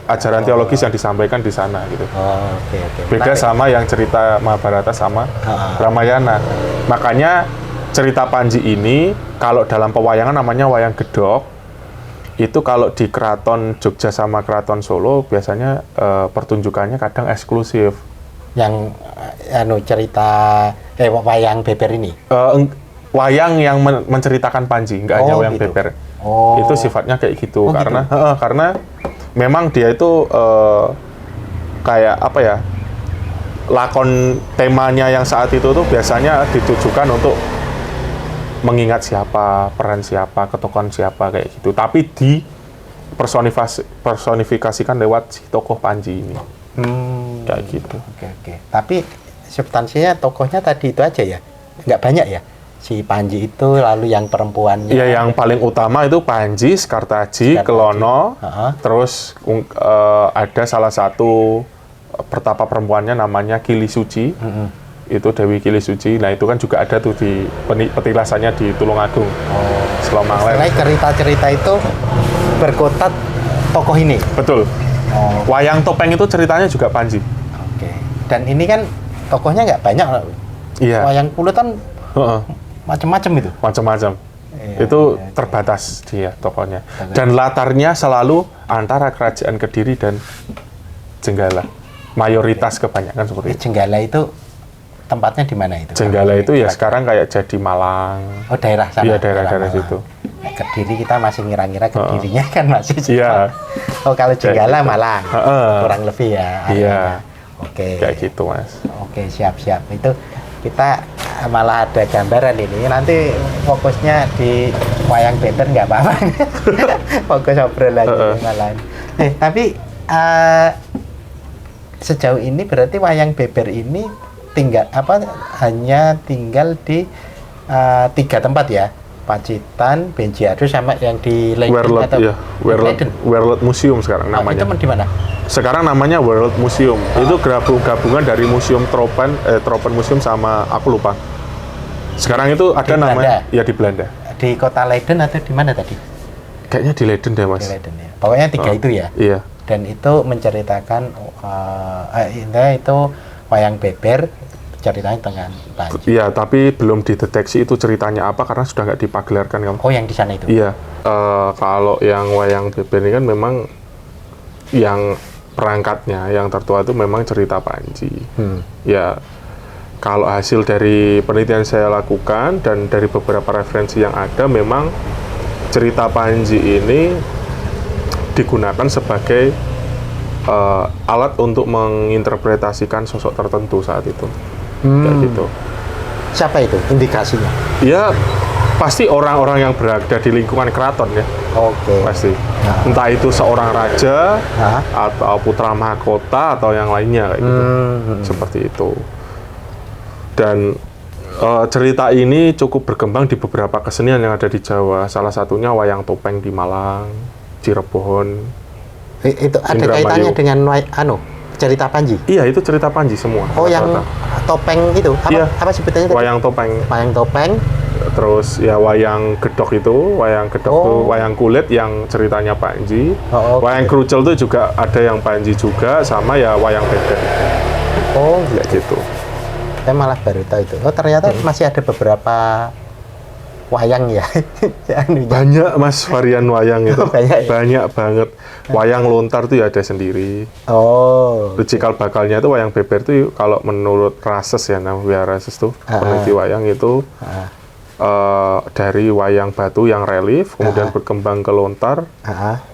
ajaran teologis yang disampaikan di sana gitu. Beda sama yang cerita Mahabharata sama Ramayana. Makanya cerita Panji ini kalau dalam pewayangan namanya wayang gedok. Itu kalau di Keraton Jogja sama Keraton Solo biasanya pertunjukannya kadang eksklusif.
Yang cerita wayang beber ini?
Wayang yang menceritakan Panji, nggak hanya wayang beber. Itu sifatnya kayak gitu karena memang dia itu kayak apa ya, lakon temanya yang saat itu tuh biasanya ditujukan untuk mengingat siapa, peran siapa, ketokohan siapa kayak gitu. Tapi personifikasikan lewat si tokoh Panji ini. Kayak gitu.
Tapi substansinya tokohnya tadi itu aja ya? Nggak banyak ya? Si Panji itu, lalu yang perempuannya?
Iya, yang paling utama itu Panji, Sekartaji, Kelono, terus ada salah satu pertapa perempuannya namanya Kili Suci. Itu Dewi Kili Suci. Nah itu kan juga ada tuh di petilasannya di Tulungagung. Selomangler.
Cerita-cerita itu berkotat tokoh ini.
Betul. Wayang topeng itu ceritanya juga Panji.
Dan ini kan tokohnya nggak banyak.
Iya.
Wayang kulit kan macam-macam itu.
Macam-macam. Itu terbatas dia tokohnya. Dan latarnya selalu antara kerajaan Kediri dan Jenggala. Mayoritas kebanyakan seperti itu.
Jenggala itu tempatnya di mana itu?
Jenggala itu ya sekarang kayak jadi Malang.
Daerah sana.
Iya, daerah situ.
Kediri kita masih ngira-ngira Kedirinya kan masih.
Iya.
Kalau Jenggala Malang. Kurang lebih ya.
Iya. Kayak gitu, Mas.
Siap. Itu kita malah ada gambaran ini. Nanti fokusnya di wayang beber nggak apa-apa. Fokus obrol aja malah. Tapi sejauh ini berarti wayang beber ini hanya tinggal di 3 tempat ya, Pacitan, Benjiado sama yang di Leiden atau
World Museum sekarang namanya.
Itu di mana?
Sekarang namanya World Museum. Itu gabungan dari Museum Tropen Museum sama aku lupa. Sekarang itu ada namanya ya di Belanda.
Di kota Leiden atau di mana tadi?
Kayaknya di Leiden deh, Mas.
Di Leiden ya. Pokoknya 3 itu ya.
Iya.
Dan itu menceritakan itu wayang beber ceritanya dengan Panji.
Iya, tapi belum dideteksi itu ceritanya apa karena sudah nggak dipagelarkan kan.
Yang di sana itu?
Iya. Kalau yang wayang beber ini kan memang yang perangkatnya yang tertua itu memang cerita Panji. Ya, kalau hasil dari penelitian saya lakukan dan dari beberapa referensi yang ada, memang cerita Panji ini digunakan sebagai alat untuk menginterpretasikan sosok tertentu saat itu. Kayak gitu.
Siapa itu indikasinya?
Ya, pasti orang-orang yang berada di lingkungan keraton ya.
Oke.
Pasti.
Nah.
Entah itu seorang raja
Hah?
atau putra mahkota atau yang lainnya kayak gitu. Seperti itu. Dan cerita ini cukup berkembang di beberapa kesenian yang ada di Jawa. Salah satunya wayang topeng di Malang, Cirebon.
Itu ada
Indramayu.
kaitannya dengan cerita Panji?
Iya, itu cerita Panji semua.
Oh, yang
rata-rata.
topeng itu?
Iya.
Apa sebutannya tadi?
Wayang topeng.
Wayang topeng.
Terus ya wayang gedok itu, wayang kulit yang ceritanya Panji.
Oh, oke.
Wayang kerucel itu juga ada yang Panji juga, sama ya wayang beber.
Oh,
Kayak gitu.
saya malah baru tahu itu. Oh, ternyata masih ada beberapa wayang ya.
Banyak Mas varian wayang itu.
Banyak ya?
Banyak banget. Wayang lontar tuh ya ada sendiri.
Oh.
Terus cikal bakalnya itu wayang beber tuh kalau menurut Rases ya, namanya Rases tuh peneliti wayang itu dari wayang batu yang relief, kemudian berkembang ke lontar,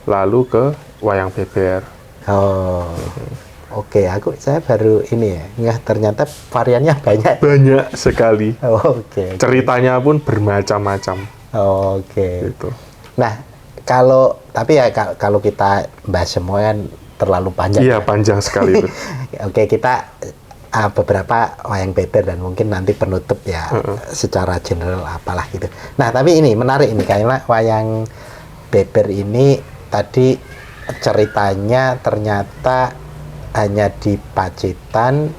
lalu ke wayang beber.
Oh. Oke, saya baru ini ya. Ternyata variannya banyak.
Banyak sekali.
Oke.
Ceritanya pun bermacam-macam.
Oke.
Gitu.
Nah, tapi ya kalau kita bahas semua kan terlalu panjang.
Iya, panjang sekali itu.
Oke, kita beberapa wayang beber dan mungkin nanti penutup ya secara general apalah gitu. Nah, tapi ini menarik ini karena wayang beber ini tadi ceritanya ternyata hanya di Pacitan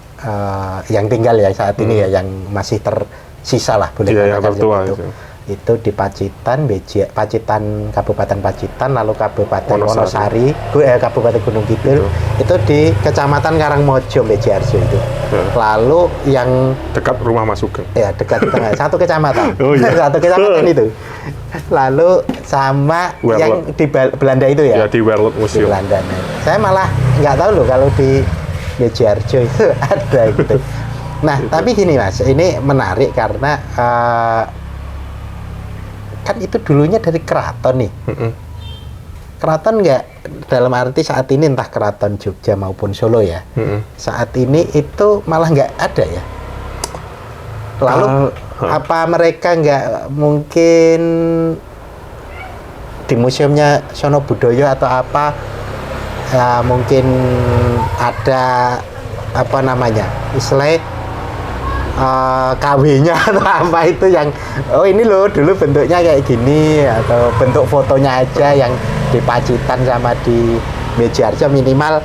yang tinggal ya saat ini ya, yang masih tersisa lah boleh katakan
gitu.
Itu di Pacitan, Pacitan, Kabupaten Pacitan, lalu Kabupaten Wonosari, Kabupaten Gunung Kidul, itu di Kecamatan Karangmojo, Bejiarjo itu. Lalu yang
dekat rumah Mas Sugeng.
Ya, dekat tengah, satu kecamatan.
Oh, iya.
Satu kecamatan itu. Lalu sama
Werlet.
yang di Belanda itu ya?
Ya, di Werlet
Di
Museum.
Belanda. Nah, saya malah nggak tahu loh kalau di Bejiarjo itu ada gitu. Nah, tapi gini Mas, ini menarik karena kan itu dulunya dari keraton nih. Keraton nggak dalam arti saat ini entah keraton Jogja maupun Solo ya. Saat ini itu malah nggak ada ya. Lalu apa mereka nggak mungkin di museumnya Sono Budoyo atau apa ya, mungkin ada apa namanya istilahnya KW-nya atau apa itu yang ini loh dulu bentuknya kayak gini, atau bentuk fotonya aja yang di Pacitan sama di Bejiarjo minimal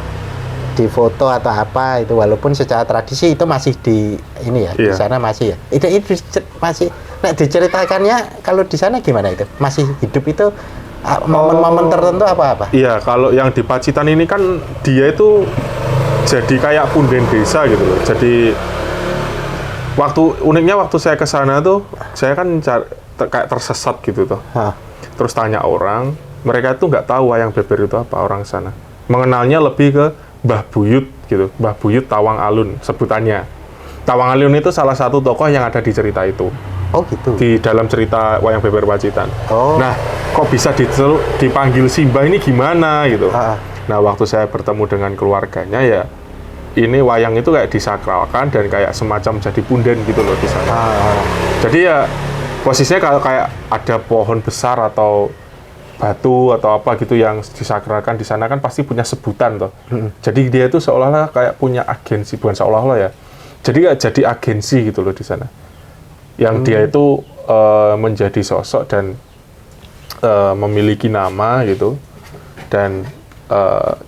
di foto atau apa itu, walaupun secara tradisi itu masih di ini ya, di sana masih ya itu masih. Nah, diceritakannya kalau di sana gimana itu masih hidup itu momen-momen tertentu apa-apa?
Iya, kalau yang di Pacitan ini kan dia itu jadi kayak punden desa gitu loh. Jadi uniknya waktu saya ke sana tuh, saya kan kayak tersesat gitu tuh. Terus tanya orang, mereka tuh nggak tahu wayang beber itu apa, orang sana. Mengenalnya lebih ke Mbah Buyut gitu, Mbah Buyut Tawang Alun sebutannya. Tawang Alun itu salah satu tokoh yang ada di cerita itu.
Oh gitu.
Di dalam cerita wayang beber Pacitan.
Oh.
Nah, kok bisa dipanggil Simbah ini gimana gitu. Nah, waktu saya bertemu dengan keluarganya ya, ini wayang itu kayak disakralkan dan kayak semacam jadi punden gitu loh di sana. Jadi ya posisinya kalau kayak ada pohon besar atau batu atau apa gitu yang disakralkan di sana kan pasti punya sebutan toh. Jadi dia itu seolah-olah kayak punya agensi, bukan seolah-olah ya. Jadi kayak jadi agensi gitu loh di sana. Yang dia itu menjadi sosok dan memiliki nama gitu, dan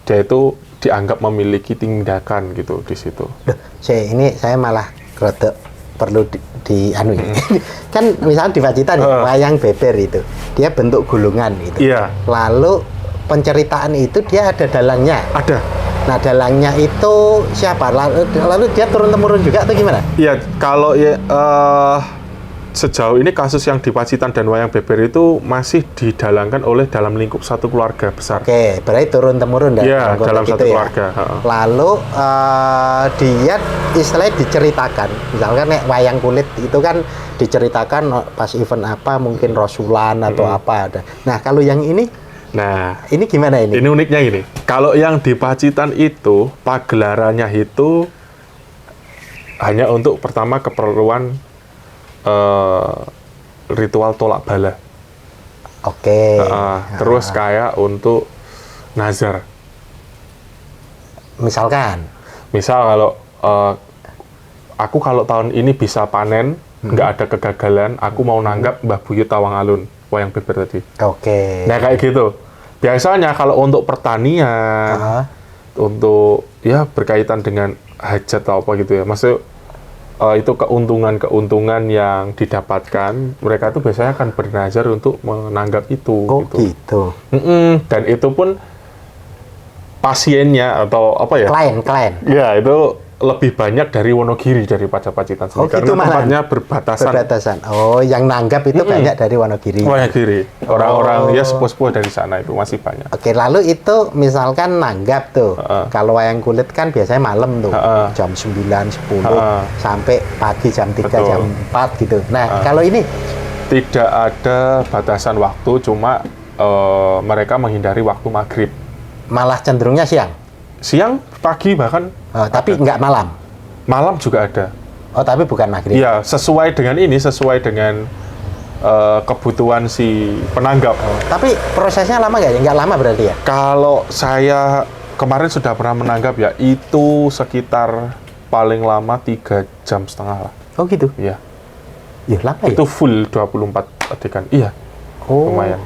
dia itu dianggap memiliki tindakan gitu di situ.
Saya malah perlu kan misalnya di Pacitan wayang beber itu dia bentuk gulungan gitu.
Iya.
Lalu penceritaan itu dia ada dalangnya.
Ada.
Nah, dalangnya itu siapa? Lalu dia turun-temurun juga atau gimana?
Iya, kalau ya sejauh ini kasus yang di Pacitan dan wayang beber itu masih didalangkan oleh dalam lingkup satu keluarga besar.
Oke, berarti turun-temurun
dalam satu keluarga.
Lalu dia istilahnya diceritakan. Misalkan wayang kulit itu kan diceritakan pas event apa, mungkin Rasulan atau apa ada. Nah, kalau yang ini, ini gimana ini?
Ini uniknya ini. Kalau yang di Pacitan itu pagelarannya itu hanya untuk pertama keperluan ritual tolak bala.
Oke.
Terus kayak untuk nazar.
Misalkan.
Misal kalau aku kalau tahun ini bisa panen, nggak ada kegagalan, aku mau nanggap Mbah Buyut Tawang Alun, wayang beber tadi.
Oke.
Nah kayak gitu. Biasanya kalau untuk pertanian, untuk ya berkaitan dengan hajat atau apa gitu ya, maksud itu keuntungan yang didapatkan, mereka tuh biasanya akan bernazar untuk menanggap itu.
Oh gitu.
Dan itu pun pasiennya atau apa ya?
Klien.
Ya itu lebih banyak dari Wonogiri daripada Pacitan sendiri. Karena
gitu
tempatnya berbatasan.
Oh, yang nanggap itu banyak dari Wonogiri.
Wonogiri. Orang-orang ya sepuh-sepuh dari sana itu masih banyak.
Oke, lalu itu misalkan nanggap tuh. Kalau wayang kulit kan biasanya malam tuh. Jam 9, 10 sampai pagi jam 3,
Betul.
jam 4 gitu. Nah, kalau ini
tidak ada batasan waktu, cuma mereka menghindari waktu maghrib.
malah cenderungnya siang.
Siang, pagi bahkan.
Tapi nggak malam.
Malam juga ada.
Oh, tapi bukan maghrib.
Iya, sesuai dengan kebutuhan si penanggap.
Tapi prosesnya lama nggak ya? Nggak lama berarti ya?
Kalau saya kemarin sudah pernah menanggap ya, itu sekitar paling lama 3,5 jam lah.
Oh gitu?
Iya.
Ya lama ya?
Itu full 24 adegan. Iya.
Oh.
Lumayan.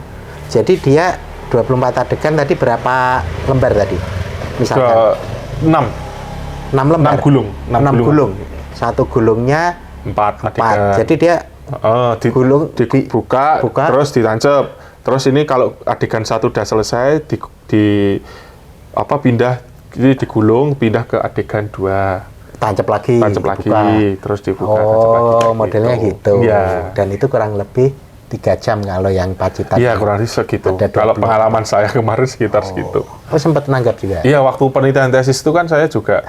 Jadi dia 24 adegan tadi berapa lembar tadi? Misalkan
6
lembar.
6 gulung.
6 gulung. Satu gulungnya
4 adegan.
4. Jadi dia gulung
dibuka, terus ditancap. Terus ini kalau adegan 1 udah selesai, pindah, jadi digulung, pindah ke adegan 2.
tancap lagi,
terus dibuka.
Oh, modelnya gitu.
Iya.
Dan itu kurang lebih 3 jam kalau yang Pacitan.
Iya, kurang lebih segitu. Kalau pengalaman saya kemarin sekitar segitu.
Oh, sempat menanggap juga?
Iya, waktu penelitian tesis itu kan saya juga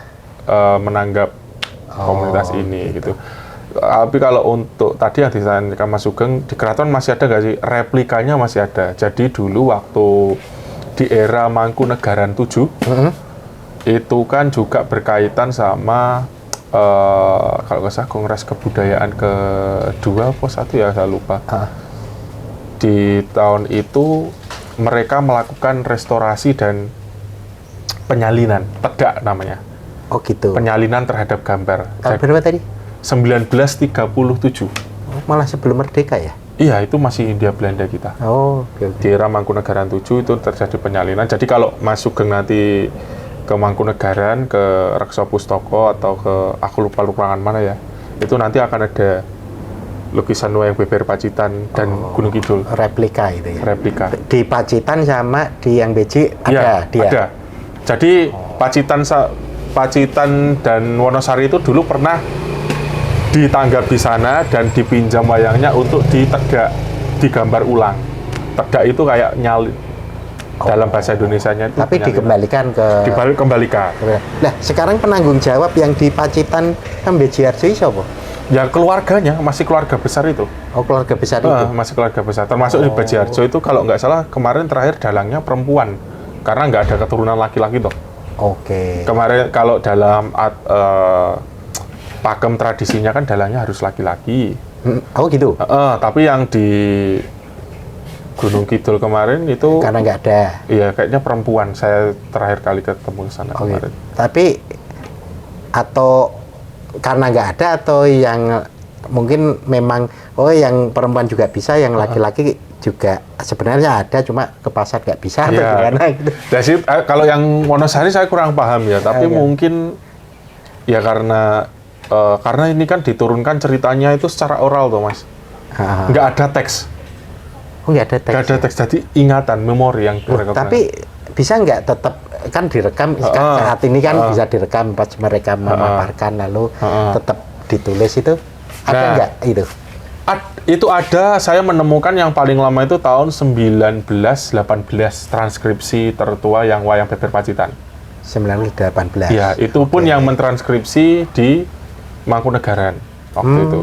menanggap komunitas ini gitu. Tapi kalau untuk tadi yang ditanyakan Mas Sugeng, di keraton masih ada nggak sih? Replikanya masih ada. Jadi dulu waktu di era Mangkunegaran 7, itu kan juga berkaitan sama kalau nggak salah Kongres Kebudayaan kedua apa satu ya, saya lupa. Di tahun itu mereka melakukan restorasi dan penyalinan, pedak namanya.
Oh gitu.
Penyalinan terhadap gambar.
Tahun berapa tadi?
1937.
Oh, malah sebelum merdeka ya?
Iya, itu masih Hindia Belanda kita.
Oh, okay.
Di era Mangkunegaran 7 itu terjadi penyalinan. Jadi kalau Mas Sugeng nanti ke Mangkunegaran, ke Reksa Pustaka atau ke aku lupa ruangan mana ya, itu nanti akan ada lukisan wayang beber Pacitan dan Gunung Kidul.
Replika itu ya?
Replika.
Di Pacitan sama di yang Beji ada
ya,
dia?
Ada. Jadi Pacitan dan Wonosari itu dulu pernah ditanggap di sana dan dipinjam wayangnya untuk ditedak, digambar ulang. Tedak itu kayak nyali. Dalam bahasa Indonesianya itu.
Tapi dikembalikan ke...
Dikembalikan.
Nah, sekarang penanggung jawab yang di Pacitan Beji Harjo siapa?
Ya keluarganya, masih keluarga besar itu.
Oh, keluarga besar itu?
Masih keluarga besar. Termasuk di Beji Harjo itu kalau nggak salah kemarin terakhir dalangnya perempuan. Karena nggak ada keturunan laki-laki toh.
Oke.
Kemarin kalau dalam pakem tradisinya kan dalangnya harus laki-laki.
Oh gitu?
Tapi yang di Gunung Kidul kemarin itu...
Karena nggak ada?
Iya, kayaknya perempuan. Saya terakhir kali ketemu di sana kemarin.
Tapi, atau karena nggak ada, atau yang mungkin memang, yang perempuan juga bisa, yang laki-laki juga sebenarnya ada, cuma ke pasar nggak bisa, atau gimana gitu.
Jadi, kalau yang Wonosari saya kurang paham ya, tapi mungkin ya karena ini kan diturunkan ceritanya itu secara oral tuh Mas. Nggak ada teks.
Oh, nggak ada teks.
Nggak ada teks, jadi ingatan, memori yang mereka.
Tapi bisa nggak tetap kan direkam saat ini kan bisa direkam pas mereka memaparkan lalu tetap ditulis itu ada nggak itu?
Itu ada, saya menemukan yang paling lama itu tahun 1918 transkripsi tertua yang wayang beber Pacitan.
1918.
Ya, itu pun yang mentranskripsi di Mangkunegaran waktu itu.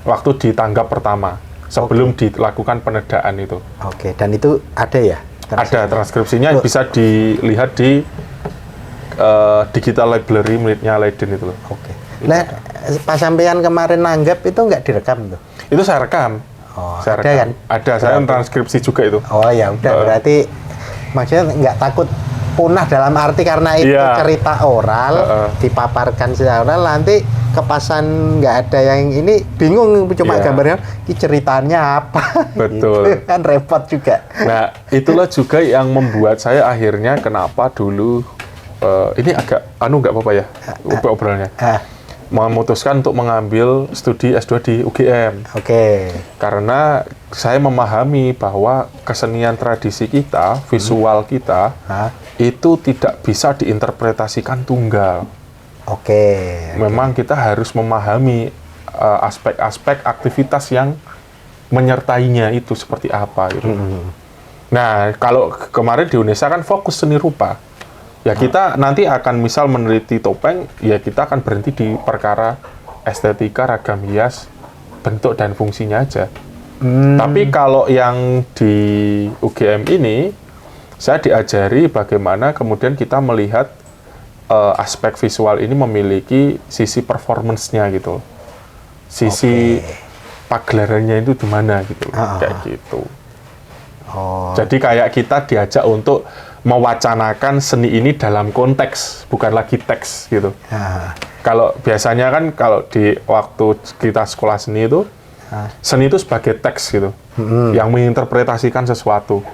Waktu ditanggap pertama, sebelum dilakukan penedaan itu.
Oke, dan itu ada ya?
Ada transkripsinya, bisa dilihat di digital library miliknya Leiden itu loh.
Oke. Nah, pas sampean kemarin nanggap itu nggak direkam tuh?
Itu saya rekam.
Oh,
Saya
ada kan?
Ada, saya transkripsi juga itu.
Oh ya udah, berarti maksudnya nggak takut punah dalam arti karena itu cerita oral dipaparkan secara oral, nanti kepasan nggak ada yang ini bingung cuma gambarnya ini ceritanya apa.
Betul.
Gitu, kan repot juga.
Nah, itulah juga yang membuat saya akhirnya kenapa dulu ini agak nggak apa-apa ya obrolannya. Memutuskan untuk mengambil studi S2 di UGM.
Oke.
Karena saya memahami bahwa kesenian tradisi kita, visual kita, itu tidak bisa diinterpretasikan tunggal.
Oke.
Memang kita harus memahami aspek-aspek aktivitas yang menyertainya itu seperti apa gitu. Nah, kalau kemarin di UNESA kan fokus seni rupa. Ya kita nanti akan misal meneliti topeng, ya kita akan berhenti di perkara estetika, ragam hias, bentuk dan fungsinya aja. Tapi kalau yang di UGM ini, saya diajari bagaimana kemudian kita melihat aspek visual ini memiliki sisi performance-nya gitu. Sisi pagelarannya itu di mana gitu. Kayak gitu. Jadi kayak kita diajak untuk mewacanakan seni ini dalam konteks, bukan lagi teks gitu. Kalau biasanya kan kalau di waktu kita sekolah seni itu, seni itu sebagai teks gitu, yang menginterpretasikan sesuatu.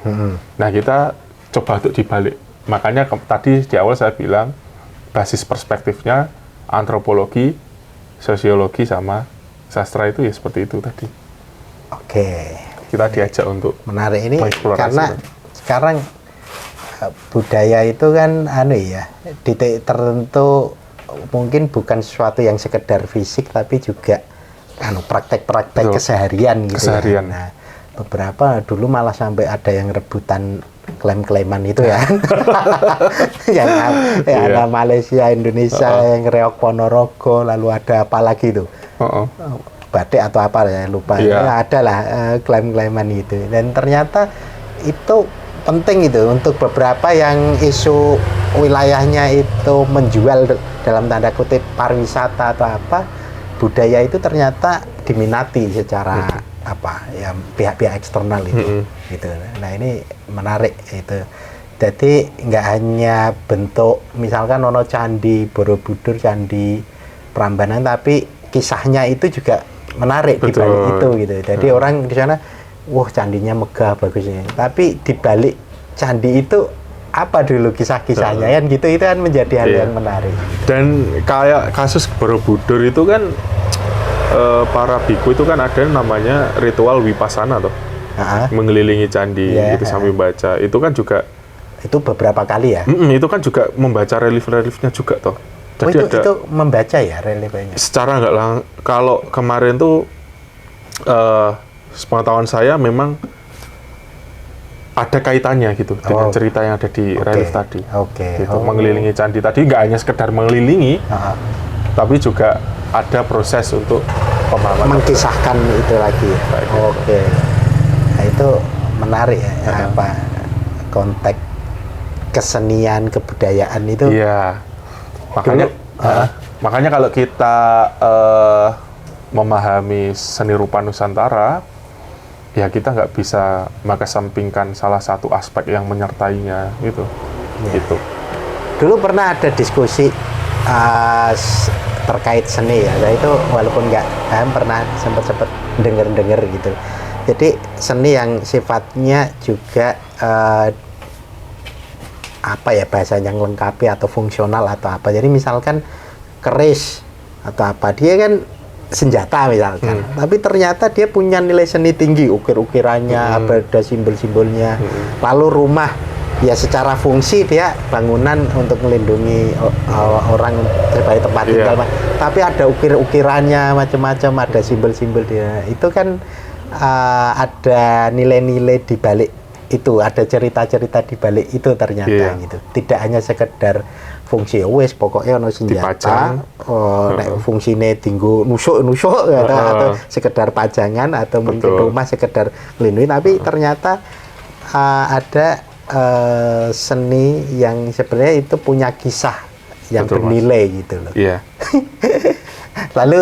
Nah kita coba untuk dibalik. Makanya tadi di awal saya bilang, basis perspektifnya antropologi, sosiologi, sama sastra itu ya seperti itu tadi.
Oke.
Kita diajak untuk
menarik ini karena sekarang budaya itu kan di titik tertentu mungkin bukan sesuatu yang sekedar fisik tapi juga praktek-praktek keseharian gitu.
Keseharian.
Nah, beberapa dulu malah sampai ada yang rebutan klaim-klaiman itu ya. Yang ada Malaysia, Indonesia, yang Reok Ponorogo, lalu ada apa lagi itu? Batik atau apa ya, lupa. Ada lah klaim-klaiman itu. Dan ternyata itu penting itu untuk beberapa yang isu wilayahnya itu menjual dalam tanda kutip pariwisata atau apa, budaya itu ternyata diminati secara pihak-pihak eksternal itu gitu. Nah ini menarik itu. Jadi nggak hanya bentuk misalkan ono candi Borobudur, candi Prambanan, tapi kisahnya itu juga menarik di balik itu gitu. Jadi orang di sana wah candinya megah bagusnya, tapi di balik candi itu apa dulu kisah-kisahnya kan gitu, itu kan menjadi hal yang menarik.
Dan kayak kasus Borobudur itu kan para biku itu kan ada namanya ritual wipasana tuh, mengelilingi candi itu sambil baca, itu kan juga
itu beberapa kali ya.
Itu kan juga membaca relief-reliefnya juga toh. Jadi
itu membaca ya reliefnya.
Secara kalau kemarin tuh sepengetahuan saya memang ada kaitannya gitu dengan cerita yang ada di relief tadi. Gitu, mengelilingi candi tadi nggak hanya sekedar mengelilingi, tapi juga ada proses untuk pemahaman.
Mengkisahkan itu lagi. Nah itu menarik ya, konteks kesenian, kebudayaan itu.
Iya. Makanya kalau kita memahami seni rupa Nusantara, ya kita nggak bisa mengesampingkan salah satu aspek yang menyertainya gitu. Gitu.
Dulu pernah ada diskusi terkait seni ya, itu walaupun nggak pernah sempat dengar gitu. Jadi seni yang sifatnya juga bahasanya yang lengkapi atau fungsional atau apa. Jadi misalkan keris atau apa, dia kan senjata misalkan, tapi ternyata dia punya nilai seni tinggi, ukir-ukirannya, ada simbol-simbolnya. Lalu rumah, ya secara fungsi dia bangunan untuk melindungi orang sebagai tempat tinggal, tapi ada ukir-ukirannya macam-macam, ada simbol-simbol dia. Itu kan ada nilai-nilai di balik itu, ada cerita-cerita di balik itu ternyata gitu. Tidak hanya sekedar fungsi wes pokoknya ono senjata, fungsine tinggu nusuk atau sekedar pajangan atau mungkin rumah sekedar melindungi, tapi ternyata ada seni yang sebenarnya itu punya kisah yang bernilai gitu loh. Lalu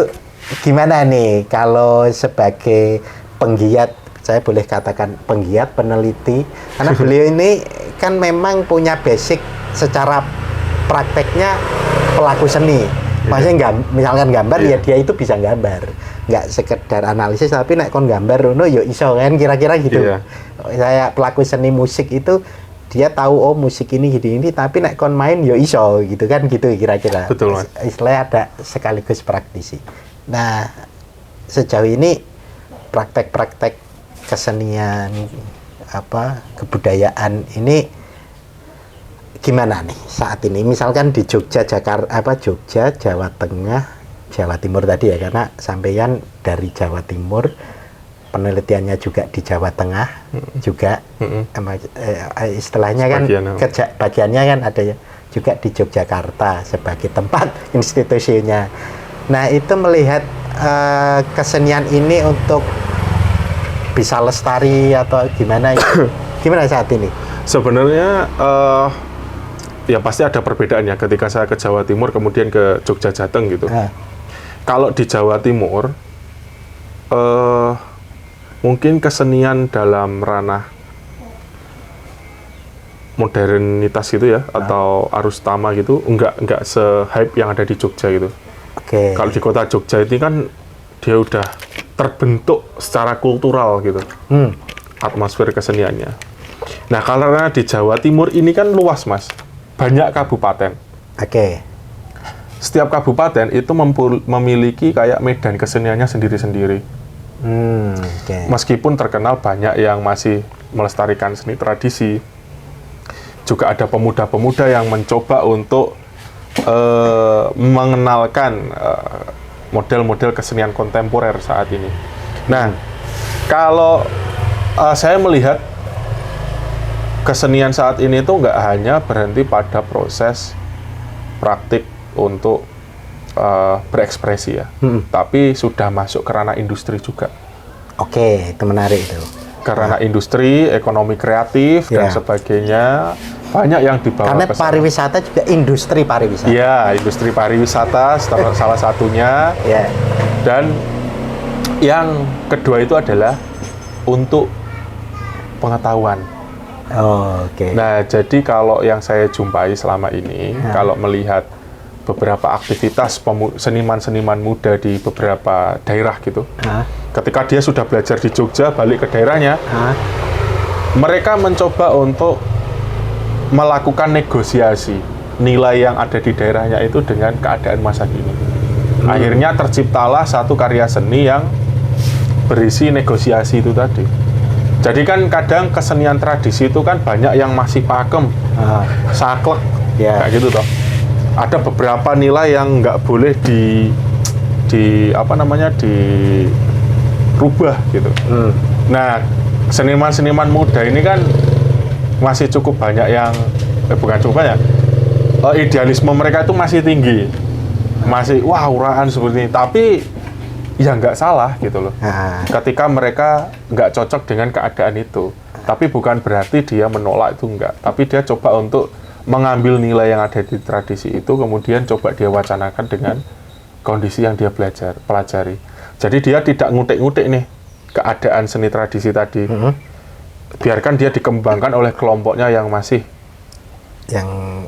gimana nih kalau sebagai penggiat, saya boleh katakan penggiat, peneliti, karena beliau ini kan memang punya basic secara prakteknya pelaku seni. Maksudnya misalkan gambar ya dia itu bisa gambar, nggak sekedar analisis tapi nek kon gambar no yo iso kan kira-kira gitu. Saya pelaku seni musik itu dia tahu oh musik ini gini tapi nek kon main yo iso gitu kan gitu kira-kira.
Betul, Mas.
Istilahnya ada sekaligus praktisi. Nah, sejauh ini praktek-praktek kesenian kebudayaan ini gimana nih saat ini? Misalkan di Jogja, Jogja, Jawa Tengah, Jawa Timur tadi ya, karena sampeyan dari Jawa Timur, penelitiannya juga di Jawa Tengah juga, istilahnya kan bagiannya kan ada ya juga di Yogyakarta sebagai tempat institusinya. Nah itu melihat kesenian ini untuk bisa lestari atau gimana? Gimana saat ini?
Sebenarnya ya pasti ada perbedaannya ketika saya ke Jawa Timur kemudian ke Jogja Jateng gitu. Kalau di Jawa Timur mungkin kesenian dalam ranah modernitas gitu ya atau arus utama gitu enggak se-hype yang ada di Jogja gitu. Kalau di kota Jogja ini kan dia udah terbentuk secara kultural gitu. Atmosfer keseniannya. Nah, karena di Jawa Timur ini kan luas, Mas. Banyak kabupaten. Setiap kabupaten itu memiliki kayak medan keseniannya sendiri-sendiri. Meskipun terkenal banyak yang masih melestarikan seni tradisi, juga ada pemuda-pemuda yang mencoba untuk mengenalkan model-model kesenian kontemporer saat ini. Nah, kalau saya melihat kesenian saat ini tuh nggak hanya berhenti pada proses praktik untuk berekspresi ya, tapi sudah masuk ke ranah industri juga.
Itu menarik itu.
Ke ranah industri, ekonomi kreatif dan sebagainya, banyak yang dibawa.
Karena pariwisata juga industri pariwisata.
Iya, industri pariwisata salah satunya. Dan yang kedua itu adalah untuk pengetahuan. Nah, jadi kalau yang saya jumpai selama ini, kalau melihat beberapa aktivitas seniman-seniman muda di beberapa daerah gitu, ketika dia sudah belajar di Jogja, balik ke daerahnya, mereka mencoba untuk melakukan negosiasi nilai yang ada di daerahnya itu dengan keadaan masa kini. Akhirnya terciptalah satu karya seni yang berisi negosiasi itu tadi. Jadi kan kadang kesenian tradisi itu kan banyak yang masih pakem, saklek, kayak gitu toh. Ada beberapa nilai yang nggak boleh dirubah gitu. Nah, seniman-seniman muda ini kan masih cukup banyak yang, bukan cukup banyak, idealisme mereka itu masih tinggi, masih wah uraan seperti ini, tapi ya nggak salah gitu loh. Ketika mereka nggak cocok dengan keadaan itu, tapi bukan berarti dia menolak itu enggak. Tapi dia coba untuk mengambil nilai yang ada di tradisi itu, kemudian coba dia wacanakan dengan kondisi yang dia pelajari. Jadi dia tidak ngutik-ngutik nih keadaan seni tradisi tadi. Biarkan dia dikembangkan oleh kelompoknya yang masih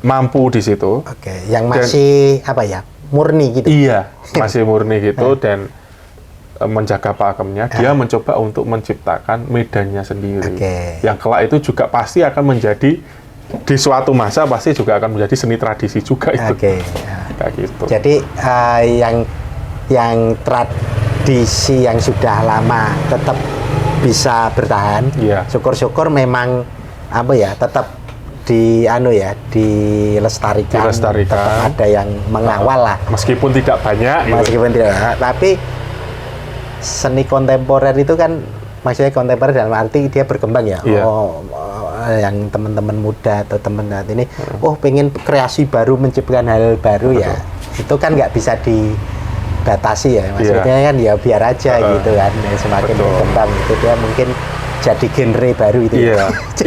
mampu di situ.
Yang masih murni gitu.
Iya, masih murni gitu dan menjaga pakemnya, dia mencoba untuk menciptakan medannya sendiri. Yang kelak itu juga pasti akan menjadi, di suatu masa pasti juga akan menjadi seni tradisi juga itu. Kayak gitu.
Jadi yang tradisi yang sudah lama tetap bisa bertahan. Syukur-syukur memang tetap dilestarikan. Tetap ada yang mengawal lah.
Meskipun tidak banyak.
Tapi seni kontemporer itu kan maksudnya kontemporer dalam arti dia berkembang ya. Yang teman-teman muda atau teman saat ini, pengen kreasi baru, menciptakan hal baru ya. Itu kan nggak bisa dibatasi ya. Maksudnya kan ya biar aja gitu kan. Semakin berkembang itu dia mungkin jadi genre baru itu.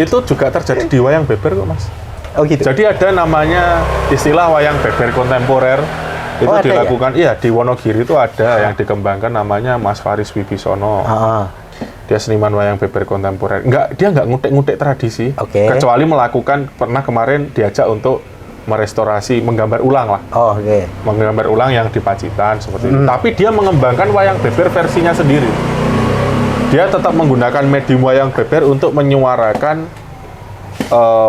Itu juga terjadi di wayang beber kok, Mas.
Gitu.
Jadi ada namanya istilah wayang beber kontemporer. Itu dilakukan, di Wonogiri itu ada yang dikembangkan namanya Mas Faris Wibisono. Dia seniman wayang beber kontemporer. Dia nggak ngutik-ngutik tradisi.
Oke.
Kecuali melakukan, pernah kemarin diajak untuk merestorasi, menggambar ulang lah.
Oh, oke.
Menggambar ulang yang di Pacitan seperti itu. Tapi dia mengembangkan wayang beber versinya sendiri. Dia tetap menggunakan medium wayang beber untuk menyuarakan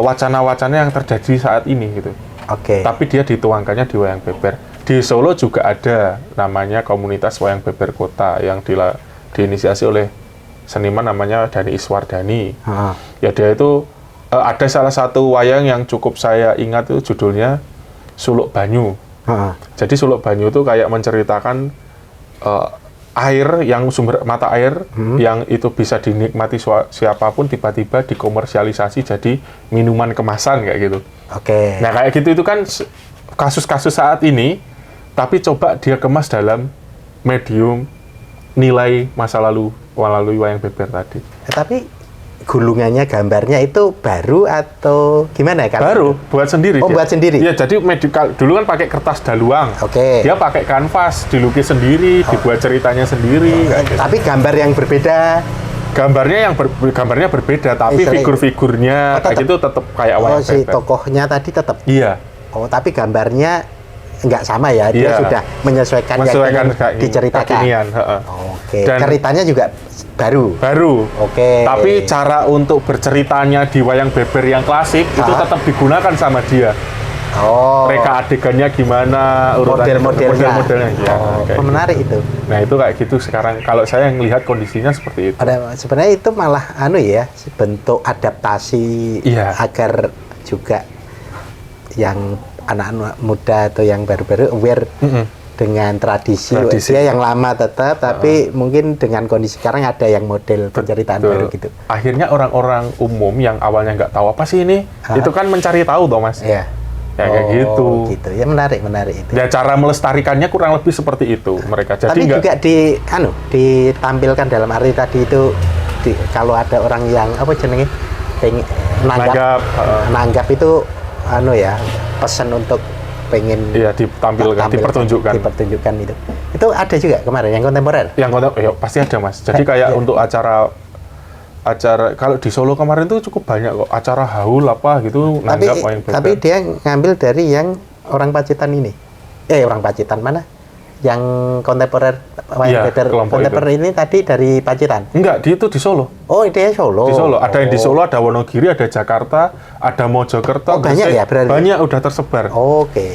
wacana-wacana yang terjadi saat ini gitu.
Oke.
Tapi dia dituangkannya di wayang beber. Di Solo juga ada namanya komunitas wayang beber kota yang diinisiasi oleh seniman namanya Dani Iswardani. Ya dia itu ada salah satu wayang yang cukup saya ingat itu judulnya Suluk Banyu. Jadi Suluk Banyu itu kayak menceritakan air yang sumber mata air yang itu bisa dinikmati siapapun tiba-tiba dikomersialisasi jadi minuman kemasan kayak gitu.
Oke.
Nah kayak gitu itu kan kasus-kasus saat ini, tapi coba dia kemas dalam medium nilai masa lalu melalui wayang beber tadi.
Tapi gulungannya, gambarnya itu baru atau gimana kan?
Baru, buat sendiri.
Oh,
dia.
buat sendiri?
Iya, jadi dulu kan pakai kertas daluang.
Oke.
Dia pakai kanvas, dilukis sendiri, dibuat ceritanya sendiri. Kayak gitu.
Tapi gambar yang berbeda?
Gambarnya berbeda, tapi figur-figurnya kayak gitu tetap kayak wayang
si
beber.
tokohnya tadi tetap?
Iya.
Oh, tapi gambarnya nggak sama ya? Dia sudah menyesuaikan yang diceritakan?
Kekinian.
Oke. Ceritanya juga baru?
Baru.
Oke.
Tapi cara untuk berceritanya di wayang beber yang klasik itu tetap digunakan sama dia.
Oh.
Reka adegannya gimana, model-modelnya. Ya,
menarik itu.
Nah itu kayak gitu sekarang. Kalau saya melihat kondisinya seperti itu.
Sebenarnya itu malah ya, bentuk adaptasi agar juga yang anak-anak muda atau yang baru-baru aware dengan tradisi. Dia yang lama tetap, tapi mungkin dengan kondisi sekarang ada yang model penceritaan baru gitu.
Akhirnya orang-orang umum yang awalnya nggak tahu apa sih ini, itu kan mencari tahu toh Mas.
Iya.
Ya kayak gitu.
Ya menarik itu.
Ya cara melestarikannya kurang lebih seperti itu mereka. Jadi
tapi juga ditampilkan dalam arti tadi itu kalau ada orang yang nanggap itu pesan untuk pengen
ditampilkan,
dipertunjukkan itu ada juga kemarin yang kontemporer.
Pasti ada Mas. Jadi kayak untuk acara kalau di Solo kemarin tuh cukup banyak kok acara haul apa gitu nanggap wayang beber.
Tapi dia ngambil dari yang orang Pacitan ini. Orang Pacitan mana? Yang kontemporer wayang beber kontemporer ini tadi dari Pacitan.
Enggak, dia itu di Solo.
Oh, dia Solo.
Di Solo. Ada yang di Solo, ada Wonogiri, ada Jakarta, ada Mojokerto.
Banyak ya berarti.
Banyak udah tersebar.
Oke.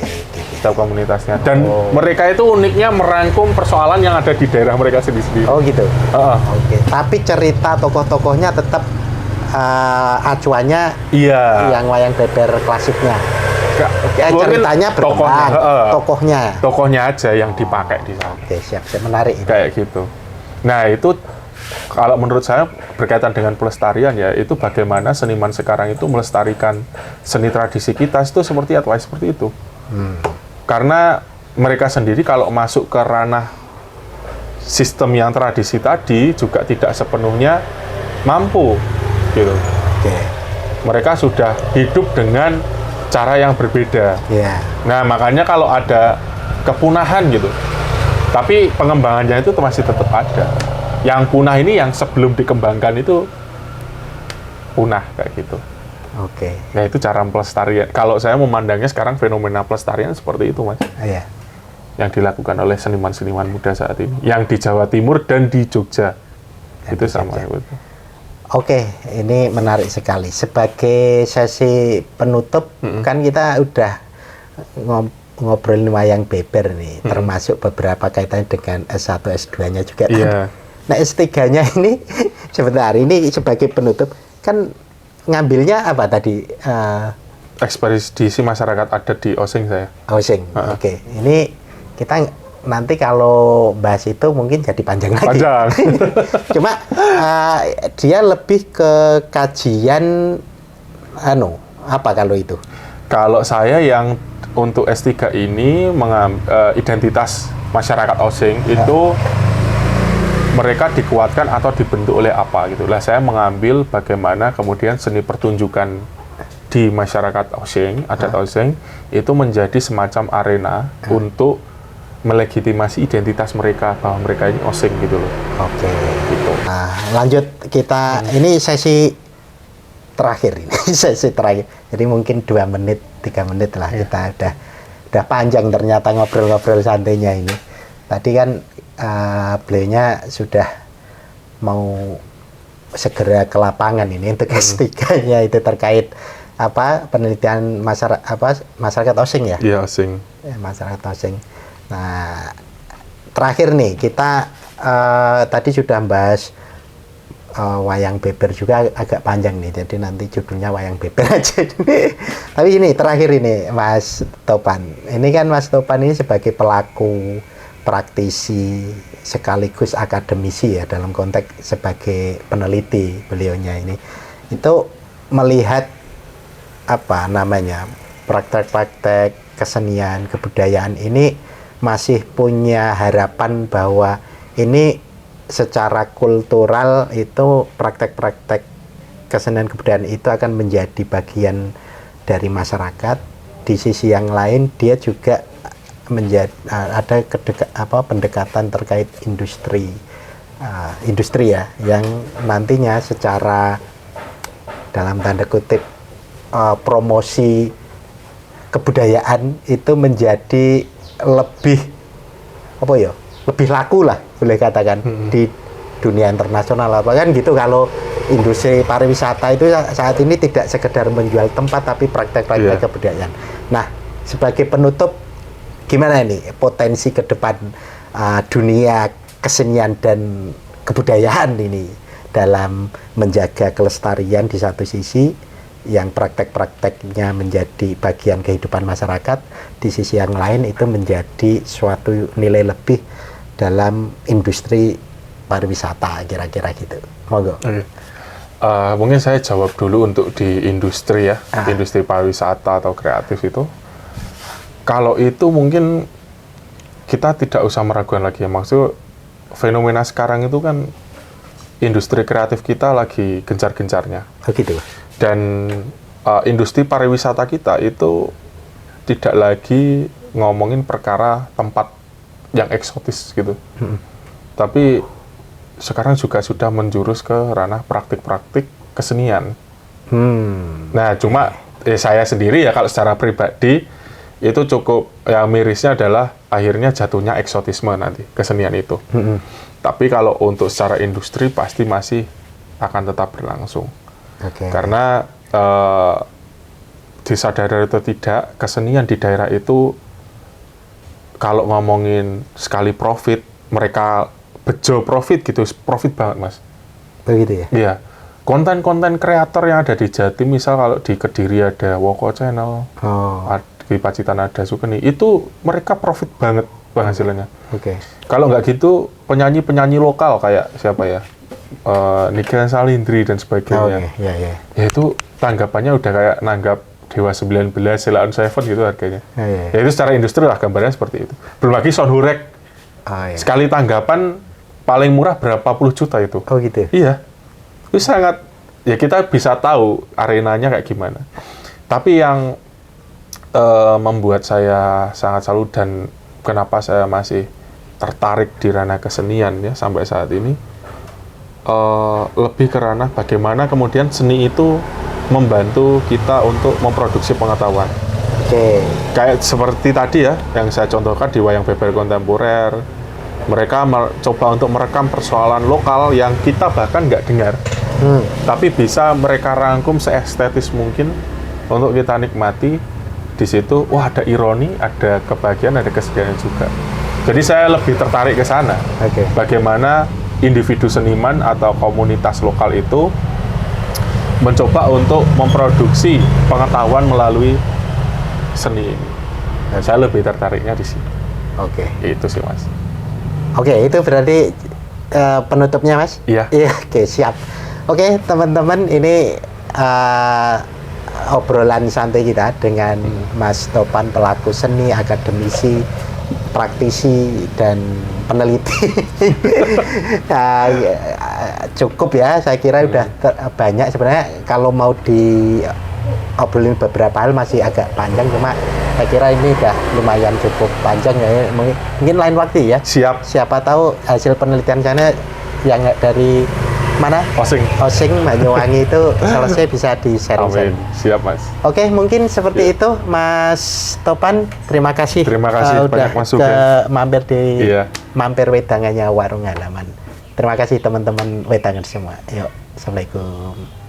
Setiap komunitasnya. Dan mereka itu uniknya merangkum persoalan yang ada di daerah mereka sendiri-sendiri.
Oh gitu. Oke. Tapi cerita tokoh-tokohnya tetap acuannya yang wayang beber klasiknya. Ceritanya berkembang, tokohnya
aja yang dipakai di sana.
Oke, siap. Menarik itu.
Kayak gitu. Nah, itu kalau menurut saya berkaitan dengan pelestarian ya, itu bagaimana seniman sekarang itu melestarikan seni tradisi kita itu seperti apa? Seperti itu. Karena mereka sendiri kalau masuk ke ranah sistem yang tradisi tadi juga tidak sepenuhnya mampu gitu. Mereka sudah hidup dengan cara yang berbeda. Nah, makanya kalau ada kepunahan gitu, tapi pengembangannya itu masih tetap ada. Yang punah ini yang sebelum dikembangkan itu punah kayak gitu. Nah, itu cara pelestarian. Kalau saya memandangnya sekarang fenomena pelestarian seperti itu, Mas. Yang dilakukan oleh seniman-seniman muda saat ini. Yang di Jawa Timur dan di Jogja. Itu sama.
Oke, ini menarik sekali. Sebagai sesi penutup, kan kita udah ngobrolin wayang beber nih, termasuk beberapa kaitannya dengan S1, S2-nya juga. Nah, S3-nya ini sebentar, ini sebagai penutup, kan ngambilnya apa tadi?
Ekspedisi masyarakat adat di Osing saya.
Osing, oke. Ini kita nanti kalau bahas itu mungkin jadi panjang lagi. Cuma dia lebih ke kajian apa kalau itu?
Kalau saya yang untuk S3 ini identitas masyarakat Osing itu mereka dikuatkan atau dibentuk oleh apa gitu. Lah saya mengambil bagaimana kemudian seni pertunjukan di masyarakat Osing, adat Osing itu menjadi semacam arena untuk melegitimasi identitas mereka bahwa mereka ini Osing gitu loh.
Oke.
Gitu.
Nah, lanjut kita ini sesi terakhir ini, sesi terakhir. Jadi mungkin 2 menit, 3 menit lah kita udah panjang ternyata ngobrol-ngobrol santainya ini. Tadi kan beliaunya sudah mau segera ke lapangan ini untuk S3-nya itu terkait penelitian masyarakat Osing ya?
Iya, Osing.
Masyarakat Osing. Nah, terakhir nih kita tadi sudah bahas wayang beber juga agak panjang nih, jadi nanti judulnya wayang beber aja. Tapi ini terakhir ini Mas Topan. Ini kan Mas Topan ini sebagai pelaku, praktisi, sekaligus akademisi ya, dalam konteks sebagai peneliti beliaunya ini. Itu melihat praktek-praktek kesenian, kebudayaan ini masih punya harapan bahwa ini secara kultural itu praktek-praktek kesenian kebudayaan itu akan menjadi bagian dari masyarakat. Di sisi yang lain dia juga ada pendekatan terkait industri ya, yang nantinya secara dalam tanda kutip promosi kebudayaan itu menjadi lebih lebih laku lah boleh katakan di dunia internasional kan gitu. Kalau industri pariwisata itu saat ini tidak sekedar menjual tempat tapi praktek-praktek kebudayaan. Nah, sebagai penutup gimana ini potensi ke depan dunia kesenian dan kebudayaan ini dalam menjaga kelestarian di satu sisi, yang praktek-prakteknya menjadi bagian kehidupan masyarakat, di sisi yang lain itu menjadi suatu nilai lebih dalam industri pariwisata, kira-kira gitu. Monggo.
Mungkin saya jawab dulu untuk di industri ya, industri pariwisata atau kreatif itu. Kalau itu mungkin kita tidak usah meragukan lagi ya, maksud fenomena sekarang itu kan industri kreatif kita lagi gencar-gencarnya.
Begitu.
Dan industri pariwisata kita itu tidak lagi ngomongin perkara tempat yang eksotis gitu. Tapi sekarang juga sudah menjurus ke ranah praktik-praktik kesenian. Nah, cuma saya sendiri ya kalau secara pribadi itu cukup yang mirisnya adalah akhirnya jatuhnya eksotisme nanti kesenian itu. Tapi kalau untuk secara industri pasti masih akan tetap berlangsung. Karena disadari atau tidak, kesenian di daerah itu kalau ngomongin sekali profit, mereka bejo profit gitu, profit banget mas.
Begitu ya?
Iya. Konten-konten kreator yang ada di Jatim, misal kalau di Kediri ada Woko Channel, di Pacitan ada Sukeni, itu mereka profit banget penghasilannya. Kalau nggak gitu, penyanyi-penyanyi lokal kayak siapa ya? Niken Salindri dan sebagainya. Ya itu tanggapannya udah kayak nanggap Dewa 19, Sheila on 7 gitu harganya. Ya itu secara industri lah gambarnya seperti itu. Belum lagi Son Hurek. Sekali tanggapan paling murah berapa puluh juta itu.
Oh gitu.
Iya. Itu sangat, ya kita bisa tahu arenanya kayak gimana. Tapi yang membuat saya sangat salut dan kenapa saya masih tertarik di ranah kesenian ya sampai saat ini, lebih ke ranah bagaimana kemudian seni itu membantu kita untuk memproduksi pengetahuan. Kayak seperti tadi ya, yang saya contohkan di wayang beber kontemporer, mereka coba untuk merekam persoalan lokal yang kita bahkan nggak dengar, tapi bisa mereka rangkum seestetis mungkin untuk kita nikmati. Di situ, wah ada ironi, ada kebahagiaan, ada kesedihan juga. Jadi saya lebih tertarik ke sana. Bagaimana individu seniman atau komunitas lokal itu mencoba untuk memproduksi pengetahuan melalui seni ini. Saya lebih tertariknya di sini. Itu sih mas.
Itu berarti penutupnya mas?
Iya.
Siap. Teman-teman, ini obrolan santai kita dengan Mas Topan, pelaku seni, akademisi, praktisi, dan peneliti. Cukup ya, saya kira udah banyak. Sebenarnya kalau mau diobrolin beberapa hal masih agak panjang, cuma Saya kira ini udah lumayan cukup panjang ya. Mungkin lain waktu ya.
Siap.
Siapa tahu hasil penelitian sana yang dari mana? Osing Banyuwangi itu selesai bisa di-sharing.
Amin. Siap, Mas.
Oke, mungkin seperti itu, Mas Topan. Terima kasih.
Terima kasih
udah
banyak masukan.
mampir di
Iya.
mampir wedangannya Warung Halaman. Terima kasih teman-teman wedangan semua. Yuk, assalamualaikum.